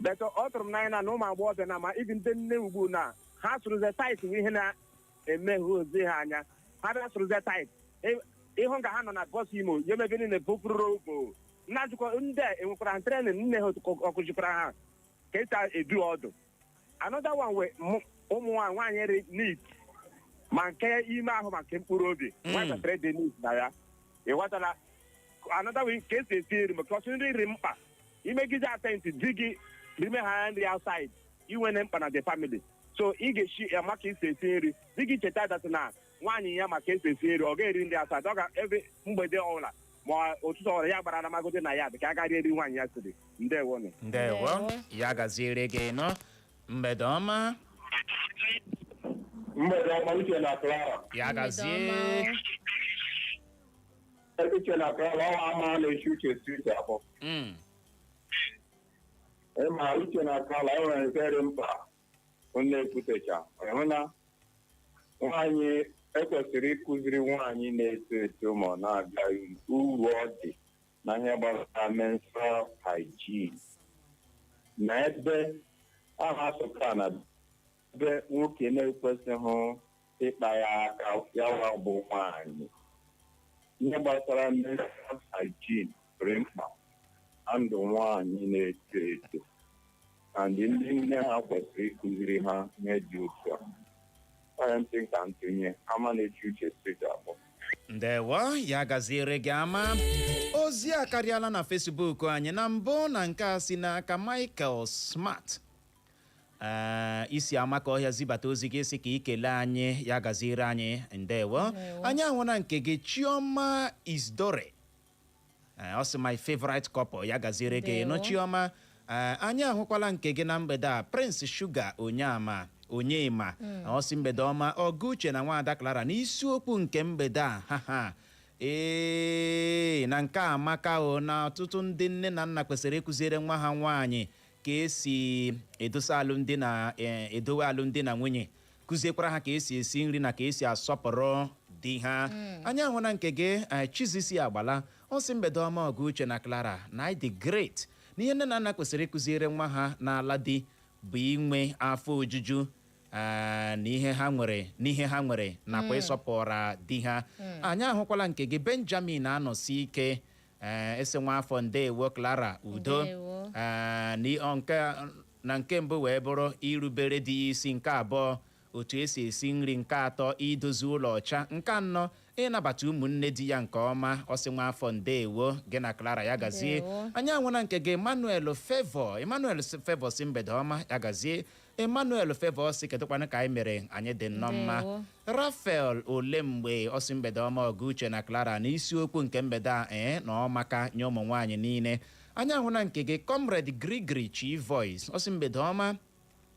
But ọ tụrụ m n'anya na ụmụ agbọghọbịa na ma ibi ndị nne ugbu na ha sụrụze tait ihe na-emeghe ozi ha anya ha bịa sụrụze tait ịhụ nga ha nọ na bọs Imo ya mebe niile bụpụrụ ogo nna jụkọ ndị enwekwara trenin nne ha ọkụjikwara ha ka esi edu ọdụ. Another one we ụmụ nwaanyị ri nit ma nke ime ahụ ma nke mkpụrụ obi nwetara dị nit na ya ịghọtala. Another way ka esi esi nri maka ọsọ nri ri mkpa imegide atenti di gị rime ha nri outside inwene mkpa na the family. So ị ga-eshi ya maka isi esi nri di gị cheta datị na nwaanyị ya maka esi esi nri ọ ga-eri nri outside ọ ga-ebe mgbede ọbụla ma ụtụtụ ọbụla ya gbara na magode na ya dị ka a gaghị eri nwaanyị ya siri. Ndewo ya gaziere gị nọ. Mgbede ọma. Uche na Clara. Ya gazie. Uche na Clara ọ ama na-echi uche si uche abụọ. Ma Uche na Clara enwere nke dị mkpa onye ekwutecha ịhụ na nwaanyị ekwesịrị ịkụziri nwaanyị na-eto eto ma ọ na-agaghị uru ọ dị na ihe gbasara menstrual hygiene na ebe a na-asụka na ebe nwoke na-ekwesịghị ịkpa ya aka ya bụ nwaanyị. Ihe gbasara menstrual hygiene dị mkpa na ndụ nwaanyị na-eto eto na ndị nne ha kwesịrị ịkụziri ha ihe dị otu a. Onye ntị ka ntụnye ama na-eche uche steeti abụọ. Ndewo ya gaziere gị ama. Ozi a karịala na Facebook anyị na mbụ na nke a si n'aka Michael Smart. Isi amaka ọhịa zibata ozi gị si ka ikele anyị ya gaziere anyị. Ndewo. Anyị ahụla nke gị Chioma Isdore. Ọ sị my favorite couple ya gaziere gị no Chioma. Anyị ahụkwala nke gị na mgbede a Prince Sugar Onyema. Ọ sị mgbede ọma Ọgụuche na Nwaada Clara n'isiokwu nke mgbede a na nke amaka na ọtụtụ ndị nne na nna kwesịrị ịkụziere nwa ha nwaanyị ka esi edowe alụmdi na nwunye, kụziekwara ha ka esi esi nri na ka esi asọpụrụ di ha. Anyị ahụla nke gị Chizisi Agbala. Ọ sị mgbede ọma Ọgụuche na Clara na dị great na ihe nne na nna kwesịrị ịkụziere nwa ha n'ala di bụ inwe afọ ojuju n'ihe ha nwere nakwa ịsọpụrụ di ha. Anyị ahụkwala nke gị Benjamin Anọsi Ike. Ese nwa afọ ndewo Clara udo. Na nke mbụ wee bụrụ irubere di isi, nke abụọ otu esi esi nri, nke atọ idozi ụlọ ọcha, nke anọ ịnabata ụmụnne di ya nke ọma. Ọ sị nwa afọ ndewo gị na Clara ya gazie. Anyị anwụna nke gị Emmanuel Favor si mgbede ọma ya gazie. Emmanuel Favor si kedụkwanụ ka anyị mere anyị dị nnọọ mma. Rafael Olemgbe ọ sị mgbede ọma Ọgụuche na Clara na isiokwu nke mgbede a na ọmaka nye ụmụ nwaanyị niile. Anyị ahụna nke gị Comrade Grigri Chi Voice. Ọ sị mgbede ọma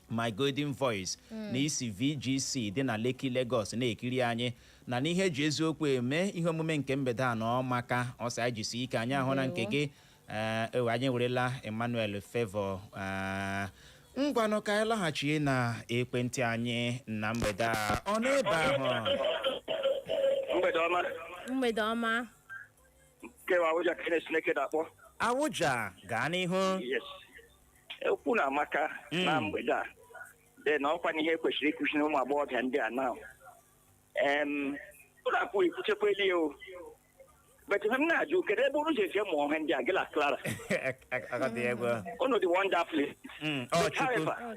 My Golden Voice na isi VGC dị na Lekki Lagos na-ekiri anyị na n'ihe eji eziokwu eme ihe omume nke mgbede a na ọmaka. Ọ sị anyị jisi ike. Anyị ahụna nke gị anyị werela Emmanuel Favor. Ngwanụ ka anyị laghachi na ekwentị anyị na mgbede a. Ọ n'ebe ahụ. Mgbede ọma. Kewa Awụja ka Chineke na-akpọ. Awụja gaa n'ihu. Yes. Okwu na amaka na mgbede a. Na ọkwa n'ihe kwesịrị ịkụzi ụmụ agbọghọbịa ndị a na. Ụlọ akwụkwọ ikwuchekwa eli o. But if I'm not you, can able to say more than the Agila Clara. Ono the wonderfully. However,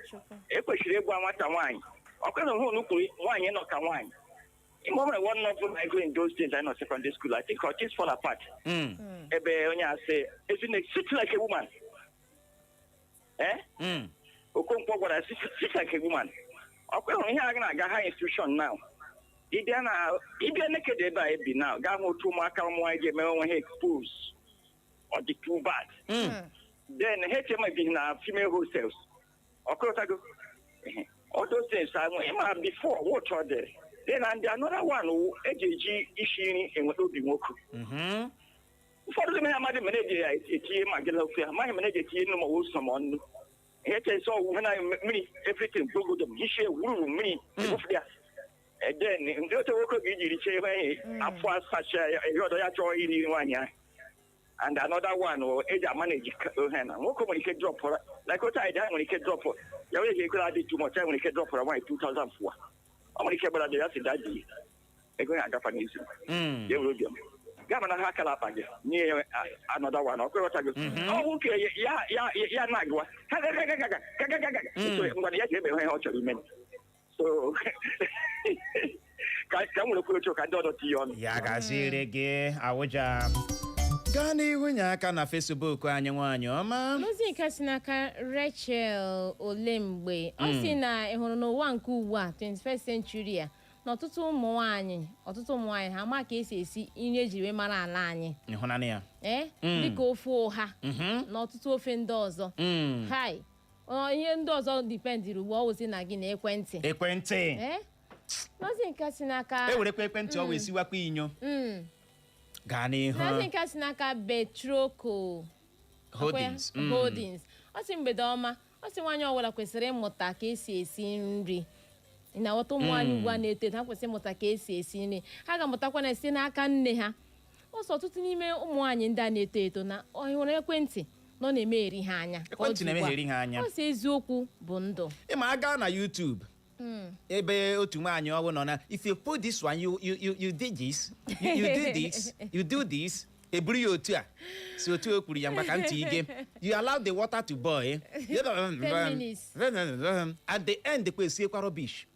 if we should go and wine, or can who wine and not wine. In moment, one of them I go in those days, I know secondary school, I think it fall apart. Ebe say, isn't it sit like a woman? Okonkwo what I sit like a woman. Okay, here I'm going to get high institution now. Idia naked by be now. Gamo to Maka Moy expose or the too bad. Then HM be now female hostels. Of course I go. All those things I went before what are there. Then and another one who AJUJU issue in what will be Moku. For the manager a team Magilla, my manager no more someone. Here so when I me everything go them. He share woo me. And then in the work of the such a and another one or a manager and communicate drop for like what I done when he can drop for you could add too much time when he can drop for a 2004. I'm going to keep that daddy. They're going to Japanese. They will be Governor Hakalapa near another one. Okay, what I go. Oh, okay, yeah, Nagua. So, ya gaziri gị Awụja. Gaa n'ihu nye aka na Facebook anyị nwaanyị ọma. Ozi nke si n'aka Rachel Olemgbe. Ọ sị na ịhụrụ n'ụwa nke ugbu a 21st century a na ọtụtụ ụmụ nwaanyị ha ma ka esi esi nri ejiri mara ala anyị. Ịhụnanị ya. Dịka ofe ụha na ọtụtụ ofe ndị ọzọ. Hai. Ihe ndị ọzọ dipendiri ugbu ọ wụsị na gị na ekwentị. Ozi nke si n'aka ewerekwa ekwentị ọ wee siwakwa inyo. Gaa n'ihu. Ozi nke si n'aka Betroko Holdings. Ọ sị mgbede ọma. Ọ sị nwaanyị ọbụla kwesịrị ịmụta ka esi esi nri. Na ọtụ ụmụ nwaanyị ugbu a na-eto ha kwesịrị ịmụta ka esi esi nri. Ha ga-amụtakwa na esi n'aka nne ha. Ọsọ ọtụtụ n'ime ụmụ nwaanyị ndị a na-eto eto na ọhụrụ ekwentị nọ na-eme eri ha anya. Ekwentị na-eme eri ha anya. Ọ sị eziokwu bụ ndụ. Ịma aga na YouTube ebe otu nwaanyị ọwụ nọ na if you put this one you did this you did this you do this eburu ya otu a si otu o kwuru ya mgbe ka ntị ige you allow the water to boil 10 minutes. at the end kwa esiekwa rubbish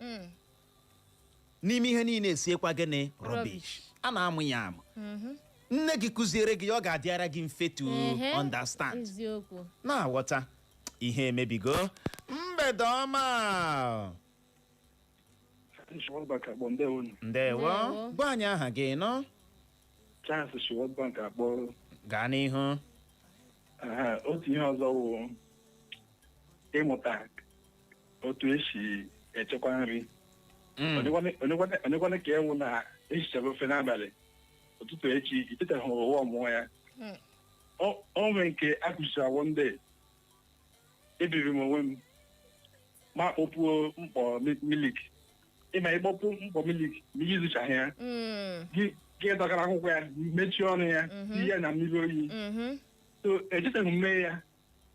n'ime ihe niile esiekwa gịnị rubbish a na-amụ ya amụ nne gị kụziere gị ọ ga-adịara gị mfe to understand eziokwu na-aghọta ihe emebigo mgbede ọma ndewo gwa anyị aha gị nọ gaa n'ihu otu ihe ọzọ wụ ịmụta otu esi echekwa nri onekwana ka ewu na ehichara ofe n'abalị ụtụtụ echi itetaghị ụwa ọmụọ ya o nwere nke akụzichara wonde ebiri m onwe m ma kpọpuo mkpọ milik ịma ịkpọpụ mkpọ milik ma ihe izuchaghị ya gị dọkara akwụkwọ ya mechie ọnụ ya ihe ya na mmiri oyi so echetaghị m mee ya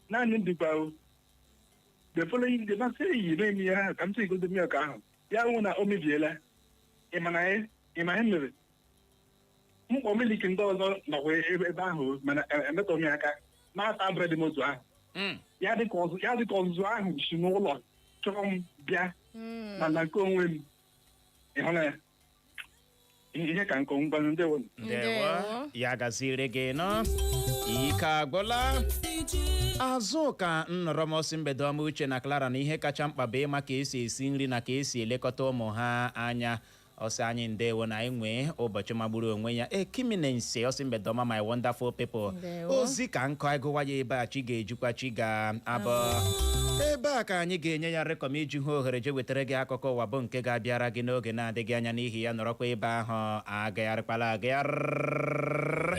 naanị ndịkwa the following day masị eyi na-eme ya ahụ ka m sị igodo milk ahụ ya hụ na o mebiela ịma ihe mere mkpọ milik ndị ọzọ nọkwa ebe ahụ mana emetọ m ya aka na-ata bred m otu ahụ ya dịka ọzụzụ ahụ si n'ụlọ chọrọ m bịa mana nke onwe m ịhụna ya ihe ka nkọ ngwanụ ndewo ya gaziri gị nọ ike agwụla azụ ka nnọrọ mọsị mgbede ọma uche na Clara na ihe kacha mkpa bụ ịma ka esi esi nri na ka esi elekọta ụmụ ha anya ọsị anyị ndewo na anyị nwee ụbọchị magburu onwe ya ekiminense ọsị mgbede ọma my wonderful people ozi ka nkọ agụwa ya ebe a chi ga-ejikwa chi ga-abụ ebe a ka anyị ga-enye ya rekọm iji hụ ohere je wetara gị akụkọ ụwa bụ nke ga-abịara gị n'oge na-adịghị anya n'ihi ya nọrọkwa ebe ahụ agagharịkwala agagharị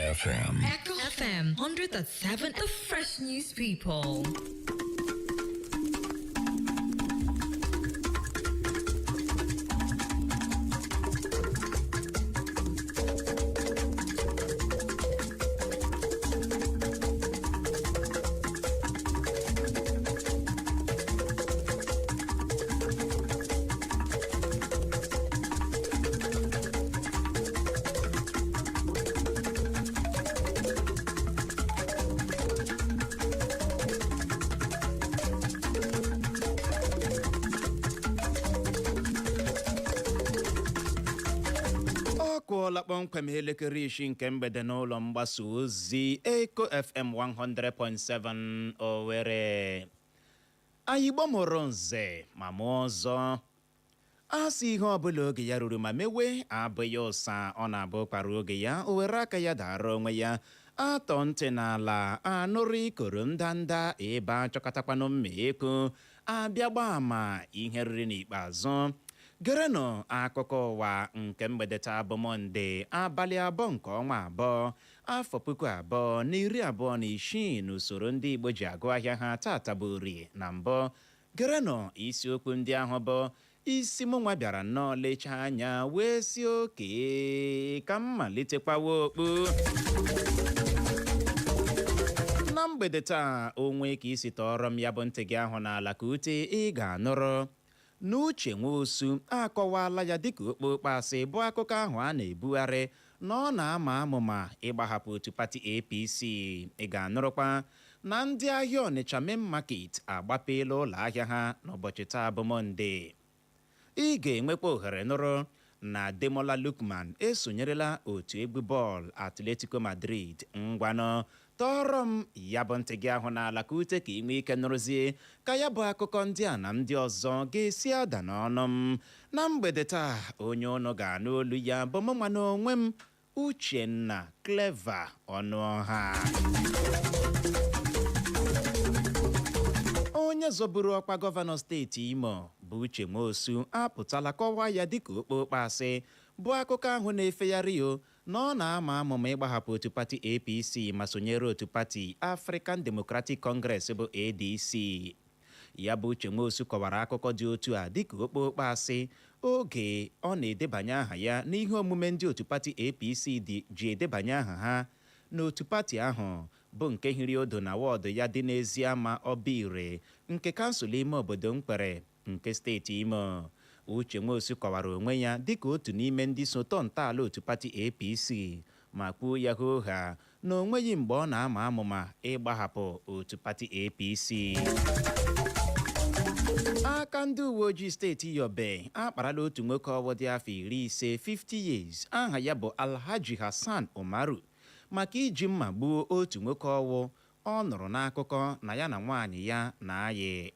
Echo FM 100.7 The Fresh News People. akụọla kpọmkwem elekere isii nke mgbede n'ụlọ mgbasa ozi Eko FM 100.7 Owerri. Anyị gbamụrụ nze ma mụọ ọzọ a sị ihe ọbụla oge ya ruru ma mewe abụghị ụsa ọ na-abụ kpara oge ya o were aka ya dara onwe ya atọ ntị n'ala anụrụ ikoro ndanda ebe achọkatakwanụ mma eko abịa gbaa ama ihe riri n'ikpeazụ. Gerenụ akụkọ ụwa nke mgbede taa bụ Mọnde abalị 2 nke ọnwa 2 afọ 2026 n'usoro ndị Igbo ji agụ ahịa ha tata bụ Orie na mbụ. Gerenụ isiokwu ndị ahụ bụ isi mụnwa bịara nnọọ lechaa anya wee si oke ka m malitekwawa okpu. Na mgbede taa onwe ka isi tọrọ m ya bụ ntị gị ahụ n'ala ka ute ị ga-anụrụ. N'uche Nwosu akọwala ya dịka okpokpo asị bụ akụkọ ahụ a na-ebugharị na ọ na-ama amụma ịgbahapụ otu pati APC. Ị ga-anụrụkwa na ndị ahịa Ọnịcha Main Market agbapela ụlọ ahịa ha n'ụbọchị taa bụ Mọnde. Ị ga-enwekwa ohere nụrụ na Demola Lookman esonyerela otu egwu bọọlụ Atletico Madrid. Ngwanụ tọrọ m ya bụ ntị gị ahụ n'ala ka ute ka ị nwee ike nụrụzie ka ya bụ akụkọ ndị a na ndị ọzọ ga-esi ada n'ọnụ m. Na mgbede taa onye ụnụ ga-anụ olu ya bụ mụnwa na onwe m Uchenna Clever Ọnụọha. Onye zọburu ọkwa gọvanọ steeti Imo bụ Uche Nwosu apụtala kọwaa ya dịka okpokpo asị bụ akụkọ ahụ na-efegharị o na ọ na-ama amụma ịgbahapụ otu pati APC ma sonyere otu pati African Democratic Congress bụ ADC. Ya bụ Uche Nwosu kọwara akụkọ dị otu a dịka okpokpo asị oge ọ na-edebanye aha ya n'ihe omume ndị otu pati APC ji edebanye aha ha n'otu pati ahụ bụ nke hiri odo na wọdụ ya dị n'Eziama Obire nke kansụl ime obodo Mkpere nke steeti Imo. Uche Nwosu kọwara onwe ya dịka otu n'ime ndị so tọọ ntọala otu pati APC ma kwuo ya ha na o nweghị mgbe ọ na-ama amụma ịgbahapụ otu pati APC. Aka ndị uwe ojii steeti Yobe akparala otu nwoke ọwụ dị afọ 50 years aha ya bụ Alhaji Hassan Umaru maka iji mma gbuo otu nwoke ọwụ ọ nụrụ n'akụkọ na ya na nwaanyị ya na-ayị.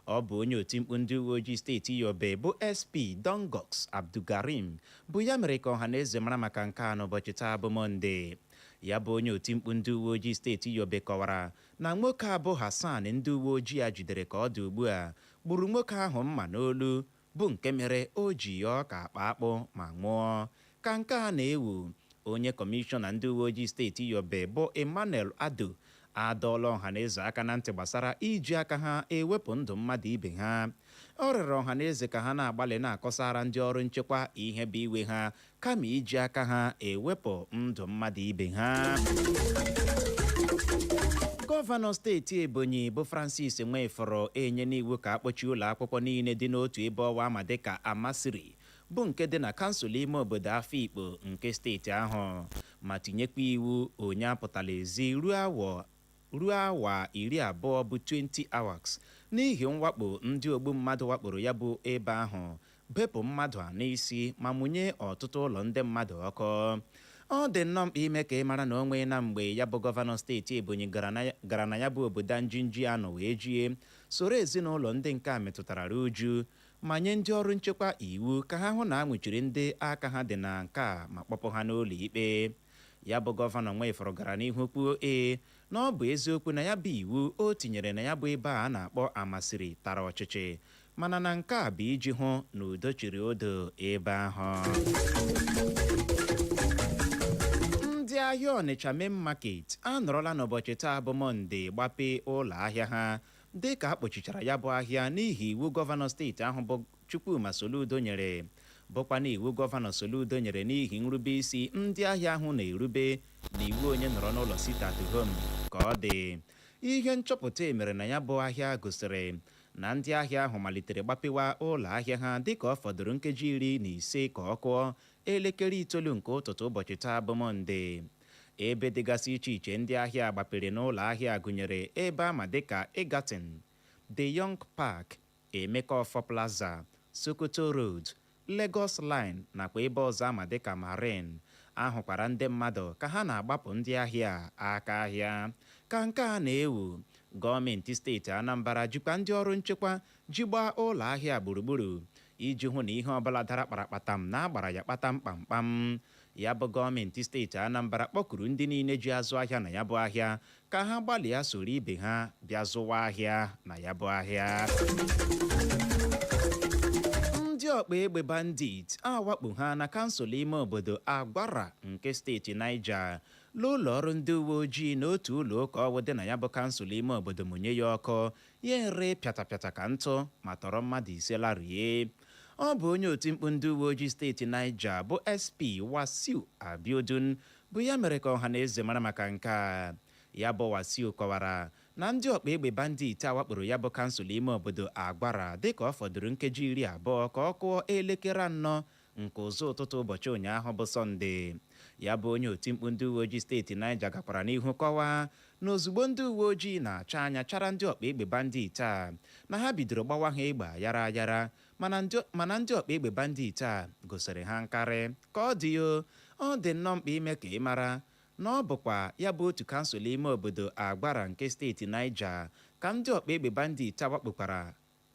Ọ bụ onye otimkpu ndị uwe ojii steeti Yobe bụ SP Dongox Abdugarim bụ ya mere ka ọha na eze mara maka nke a n'ụbọchị taa bụ Mọnde. Ya bụ onye otimkpu ndị uwe ojii steeti Yobe kọwara na nwoke abụ Hassan ndị uwe ojii a jidere ka ọ dị ugbu a gburu nwoke ahụ mma n'olu bụ nke mere o ji ya ọka akpa akpụ ma nwụọ. Ka nke a na-ewu, onye kọmishọna ndị uwe ojii steeti Yobe bụ Emmanuel Ado adọọla ọha na eze aka na ntị gbasara iji aka ha ewepụ ndụ mmadụ ibe ha. Ọ rịọrọ ọha na eze ka ha na-agbalị na-akọsara ndị ọrụ nchekwa ihe bụ iwe ha kama iji aka ha ewepụ ndụ mmadụ ibe ha. Gọvanọ steeti Ebonyi bụ Francis Nwefọrọ enye n'iwu ka akpọchie ụlọ akwụkwọ niile dị n'otu ebe ọwa ama dịka Amasiri bụ nke dị na kansụl ime obodo Afikpo nke steeti ahụ ma tinyekwa iwu onye apụtala ezi ruo awa 20 bụ 20 hours n'ihi mwakpo ndị ogbu mmadụ wakporo ya bụ ebe ahụ bepụ mmadụ a n'isi ma mụnye ọtụtụ ụlọ ndị mmadụ ọkụ. Ọ dị nnọọ mkpa ime ka ị mara na onwe na mgbe ya bụ gọvanọ steeti Ebonyi gara na ya bụ obodo Njinji anọ wee jie soro ezinụlọ ndị nke a metụtara uju ma nye ndị ọrụ nchekwa iwu ka ha hụ na anwụchiri ndị aka ha dị na nke a ma kpọpụ ha n'ụlọ ikpe. Ya bụ gọvanọ Nwefọrọ gara n'ihu kwuo na ọ bụ eziokwu na ya bụ iwu o tinyere na ya bụ ebe a na-akpọ Amasiri tara ọchịchị mana na nke a bụ iji hụ na udo chịrị odo ebe ahụ. Ndị ahịa Ọnịcha Main Market anọrọla n'ụbọchị taa bụ Mọnde gbapee ụlọ ahịa ha dịka akpọchichara ya bụ ahịa n'ihi iwu gọvanọ steeti ahụ bụ Chukwuma Soludo nyere bụkwa na iwu gọvanọ Soludo nyere n'ihi nrube isi ndị ahịa ahụ na-erube na iwu onye nọrọ n'ụlọ sit at home ka ọ dị. Ihe nchọpụta mere na ya bụ ahịa gosiri na ndị ahịa ahụ malitere gbapewa ụlọ ahịa ha dịka ọ fọdụrụ nkeji 15 ka ọ kụọ elekere 9 nke ụtụtụ ụbọchị taa bụ Mọnde. Ebe dịgasị iche iche ndị ahịa gbapere n'ụlọ ahịa gụnyere ebe ama dịka Egerton, The Young Park, Emeka Plaza, Sokoto Road, Lagos Line nakwa ebe ọzọ ama dịka Marine. Ahụkwara ndị mmadụ ka ha na-agbapụ ndị ahịa aka ahịa. Ka nke a na-ewu, gọọmenti steeti Anambra jikwa ndị ọrụ nchekwa jigbaa ụlọ ahịa gburugburu iji hụ na ihe ọbụla dara kparakpatam na agbara ya kpatam kpamkpam. Ya bụ gọọmenti steeti Anambra kpọkuru ndị niile ji azụ ahịa na ya bụ ahịa ka ha gbalịa soro ibe ha bịa zụwa ahịa na ya bụ ahịa. Ndị ọkpa egbe bandit awakpo ha na kansụl ime obodo Agwara nke steeti Niger n'ụlọ ọrụ ndị uwe ojii na otu ụlọ ụka ọwụ dị na ya bụ kansụl ime obodo mụnye ya ọkụ ya ere pịatapịata ka ntụ ma tọrọ mmadụ 5 larie. Ọ bụ onye otimkpu ndị uwe ojii steeti Niger bụ SP Wasiu Abiodun bụ ya mere ka ọha na eze mara maka nke a. Ya bụ Wasiu kọwara na ndị ọkpa egbe bandit awakporo ya bụ kansụl ime obodo Agwara dịka ọ fọdụrụ nkeji 20 ka ọ kụọ elekere 4 nke ụzọ ụtụtụ ụbọchị ụnyaahụ bụ Sọnde. Ya bụ onye otimkpu ndị uwe ojii steeti Niger gakwara n'ihu kọwaa na ozugbo ndị uwe ojii na-acha anya chara ndị ọkpa egbe bandit a na ha bidoro gbawa ha egbe ayara ayara mana ndị ọkpa egbe bandit a gosiri ha nkarị ka ọ dị nnọọ mkpa ime ka ị mara na ọ bụkwa ya bụ otu kansụl ime obodo Agwara nke steeti Niger ka ndị ọkpa egbe bandit awakpokwara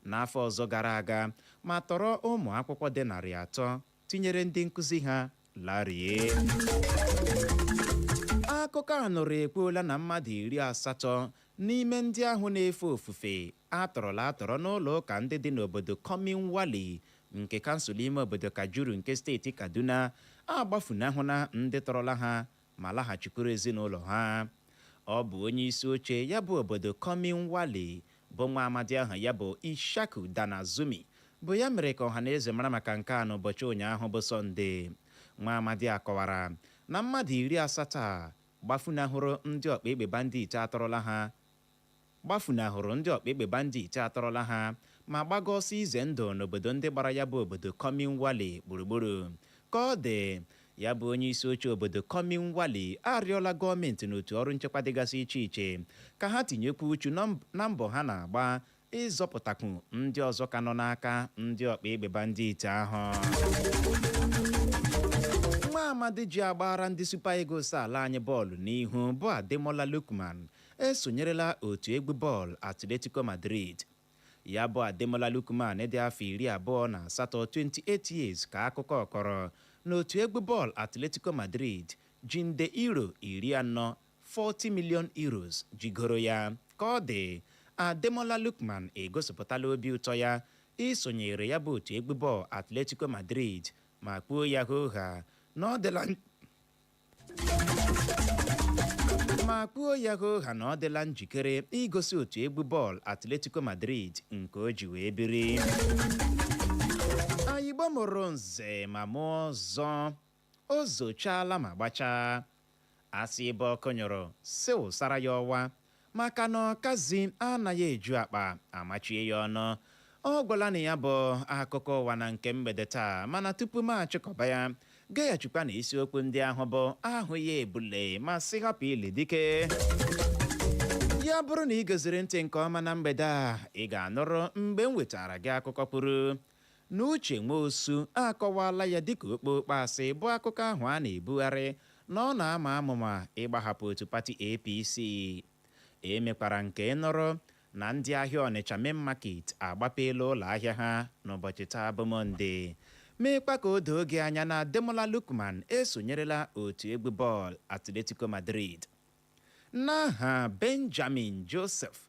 n'afọ ọzọ gara aga ma tọrọ ụmụ akwụkwọ dị 300 tinyere ndị nkụzi ha larie. Akụkọ a nụrụ ekwuola na mmadụ 80 n'ime ndị ahụ na-efe ofufe atọrọ n'ụlọ ụka ndị dị n'obodo Commonwealth nke kansụl ime obodo Kajuru nke steeti Kaduna agbafunahụna ndị tọrọla ha ma laghachikwuru ezinụlọ ha. Ọ bụ onye isi oche ya bụ obodo Commonwealth bụ nwa amadi ahụ ya bụ Ishaku Danazumi bụ ya mere ka ọha na eze mara maka nke a n'ụbọchị ụnyaahụ bụ Sọnde. Nwa amadi a kọwara na mmadụ 80 gbafunahụrụ ndị ọkpa egbe bandit atọrọla ha ma gbaga ọsọ ize ndụ n'obodo ndị gbara ya bụ obodo Commonwealth gburugburu. Ka ọ dị, ya bụ onye isi oche obodo Commonwealth arịọla gọọmenti n'otu ọrụ nchekwa dịgasị iche iche ka ha tinyekwu uchu na mbọ ha na-agba ịzọpụtakwu ndị ọzọ ka nọ n'aka ndị ọkpa egbeba ndị ite ahụ. Nwa amadi ji agbara ndị Super Eagles ala anyị bọọlụ n'ihu bụ Ademola Lookman esonyerela otu egwu bọọlụ Atletico Madrid. Ya bụ Ademola Lookman dị afọ 28 28 years ka akụkọ kọrọ n'otu egwu bọọlụ Atletico Madrid ji nde euro 40 40 million euros jigoro ya. Ka ọ dị, Ademola Lookman egosipụtala obi ụtọ ya isonyere ya bụ otu egwu bọọlụ Atletico Madrid ma kwuo ya hoha na ọ dịla njikere igosi otu egwu bọọlụ Atletico Madrid nke o ji wee biri. Ayigbo mụrụ nze ma mụọ ọzọ, o zochala ma gbachaa. Asị ebe ọkụ nyụrụ si ụsara ya ọwa, maka na ọkazi anaghị eju akpa amachie ya ọnụ. Ọ gwala na ya bụ akụkọ ụwa na nke mgbede taa, mana tupu m achịkọba ya, gaghachikwa na isiokwu ndị ahụ bụ ahụ ya ebule ma sị hapụ ili dike. Ya bụrụ na ị goziri ntị nke ọma na mgbede a, ị ga-anụrụ mgbe m wetara gị akụkọ pụrụ na Uche Nwosu akọwala ya dịka okpokpo asị bụ akụkọ ahụ a na-ebugharị na ọ na-ama amụma ịgbahapụ otu pati APC. Emekwara nke nọrọ na ndị ahịa Ọnịcha Main Market agbapela ụlọ ahịa ha n'ụbọchị taa bụ Mọnde. Meekwa ka o doo gị anya na Ademola Lookman esonyerela otu egwu bọọlụ Atletico Madrid. N'aha Benjamin Joseph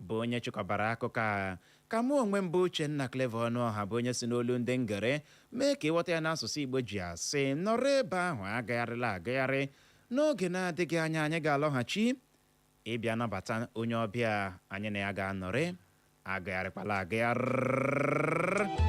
bụ onye chịkọbara akụkọ a, ka mụ onwe mbụ Uchenna Clever Ọnụọha bụ onye si n'olu ndị ngere mee ka ịghọta ya n'asụsụ Igbo ji asị nọrọ ebe ahụ agagharịla agagharị. N'oge na-adịghị anya anyị ga-alọghachi ịbịa nabata onye ọbịa anyị na ya ga-anọrị agagharịkwala agagharị.